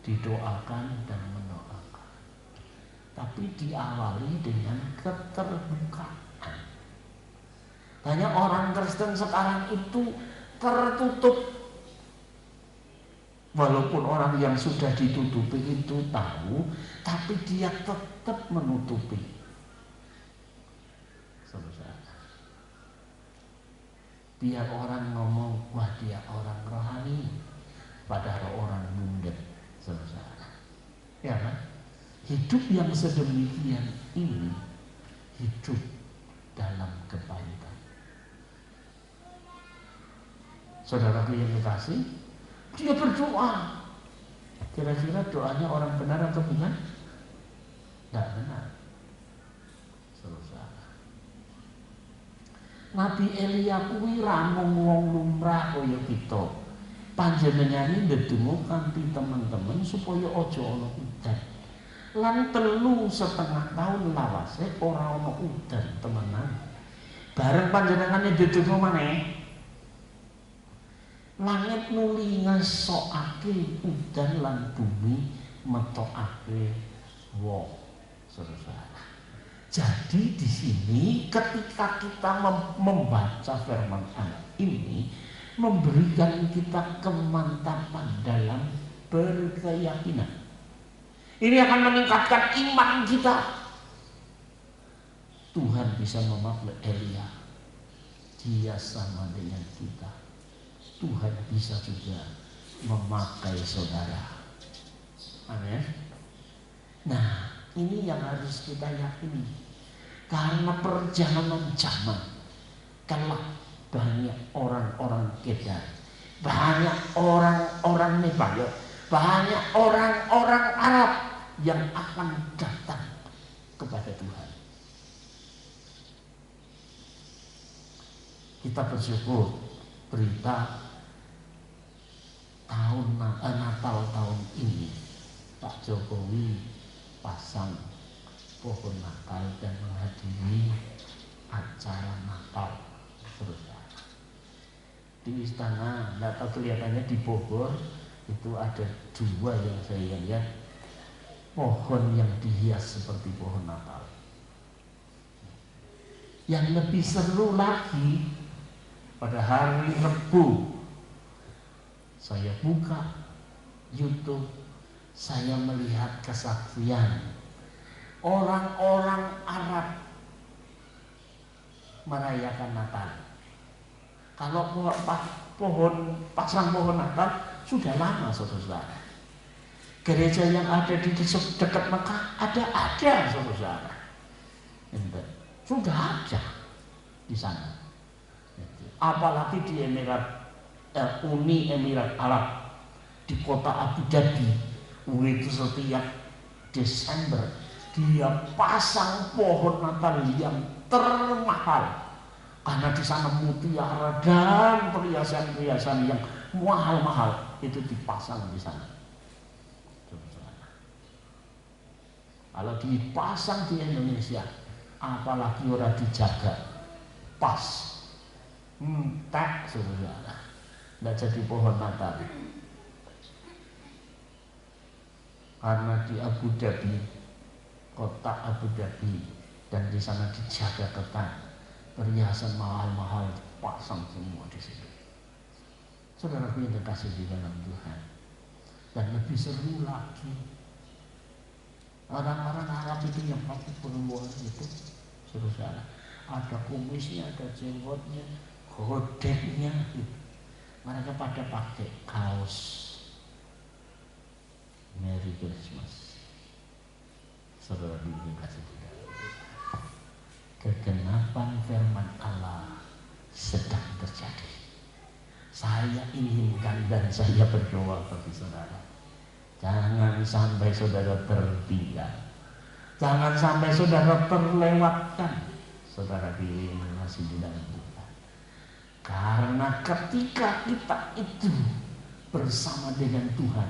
S1: didoakan dan mendoakan, tapi diawali dengan keterbukaan. Banyak orang Kristen sekarang itu tertutup. Walaupun orang yang sudah ditutupi itu tahu, tapi dia tetap menutupi. Biar orang ngomong, wah dia orang rohani, padahal orang mundet, saudara. Ya kan? Hidup yang sedemikian ini hidup dalam kepahitan. Saudara yang kekasih, dia berdoa. Kira-kira doanya orang benar atau bukan? Tidak benar. Saudara. Nabi Elia kuwi ramung wong lumrah kaya kita. Panjenengane ndedonga kanthi teman-teman supaya aja ana udan. Lan 3,5 tahun lawase ora ana udan temenan. Bareng panjenengane ndedonga maneh, langit nuli ngesokake udan lan bumi metokake woh. Saudara. Jadi di sini ketika kita membaca firman Allah ini memberikan kita kemantapan dalam berkeyakinan. Ini akan meningkatkan iman kita. Tuhan bisa memakai Elia. Dia sama dengan kita. Tuhan bisa juga memakai saudara. Amin. Nah, ini yang harus kita yakini. Karena perjalanan zaman kalah banyak orang-orang Kedar, banyak orang-orang Nebayo, banyak orang-orang Arab yang akan datang kepada Tuhan. Kita bersyukur berita Natal tahun ini Pak Jokowi pasang pohon Natal dan menghadiri acara Natal di istana. Nggak tahu kelihatannya di Bogor itu ada 2 yang saya lihat pohon yang dihias seperti pohon Natal. Yang lebih seru lagi, pada hari Rabu saya buka YouTube, saya melihat kesaksian orang-orang Arab merayakan Natal. Kalau pasang pohon Natal sudah lama, saudara. Gereja yang ada di dekat Mekah ada, saudara. Sudah ada di sana. Apalagi di Uni Emirat Arab, di kota Abu Dhabi, itu setiap Desember dia pasang pohon Natal yang termahal, karena di sana mutiara dan perhiasan-perhiasan yang mahal-mahal itu dipasang di sana. Kalau dipasang di Indonesia, apalagi orang dijaga pas, tak saudara, tidak jadi pohon Natal. Karena di Abu Dhabi, kota Abu Dhabi, dan di sana dijaga ketat, perhiasan mahal-mahal pasang semua di situ. Saudara yang terkasih di dalam Tuhan. Dan lebih seru lagi, orang-orang Arab itu yang pakai perempuan itu, saudara, ada kumisnya, ada jenggotnya, kodeknya, mereka pada pakai kaos Merry Christmas. Saudara dikasih kegenapan firman Allah sedang terjadi. Saya inginkan dan saya berdoa bagi saudara, jangan sampai saudara tertinggal, jangan sampai saudara terlewatkan. Saudara masih di dalam Tuhan. Karena ketika kita itu bersama dengan Tuhan,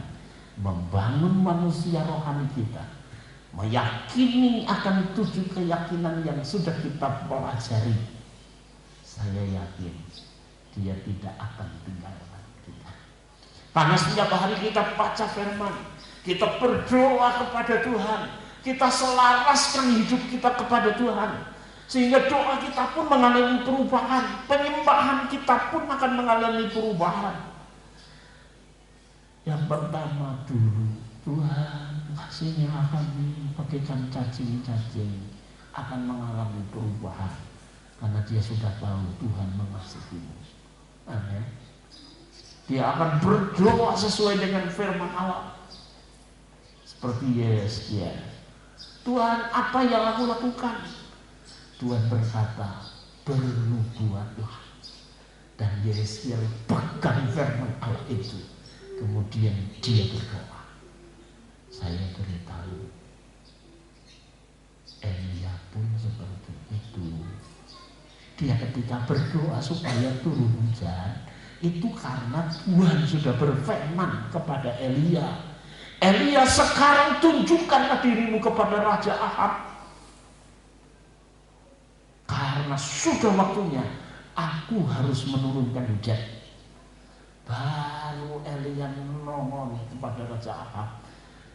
S1: membangun manusia rohani kita, meyakini akan 7 keyakinan yang sudah kita pelajari, saya yakin dia tidak akan tinggalkan kita. Karena setiap hari kita baca firman, kita berdoa kepada Tuhan, kita selaraskan hidup kita kepada Tuhan, sehingga doa kita pun mengalami perubahan, penyembahan kita pun akan mengalami perubahan. Yang pertama dulu, Tuhan kasihnya kami bagaikan cacing-cacing akan mengalami perubahan, karena dia sudah tahu Tuhan mengasihimu. Amin. Dia akan berdoa sesuai dengan firman Allah. Seperti Yesaya, Tuhan, apa yang aku lakukan? Tuhan berkata, bernubuatlah. Dan Yesaya pegang firman Allah itu. Kemudian dia berdoa. Saya beritahu, Elia pun seperti itu. Dia ketika berdoa supaya turun hujan, itu karena Tuhan sudah berfirman kepada Elia, Elia, sekarang tunjukkanlah dirimu kepada Raja Ahab, karena sudah waktunya aku harus menurunkan hujan. Baru Elia nongol kepada Raja Ahab,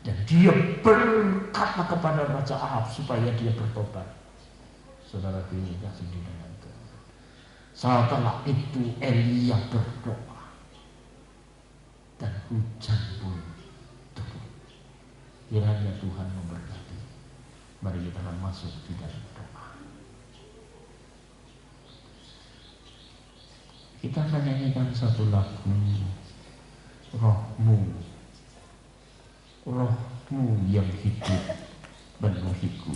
S1: dan dia berkata kepada Raja Ahab supaya dia bertobat. Saudara dikasih dengan Tuhan. Setelah itu Elia berdoa dan hujan pun turun. Kiranya Tuhan memberkati. Mari kita akan masuk di dalam doa. Kita menyanyikan satu lagu, Rohmu, Rohmu yang hidup penuhiku.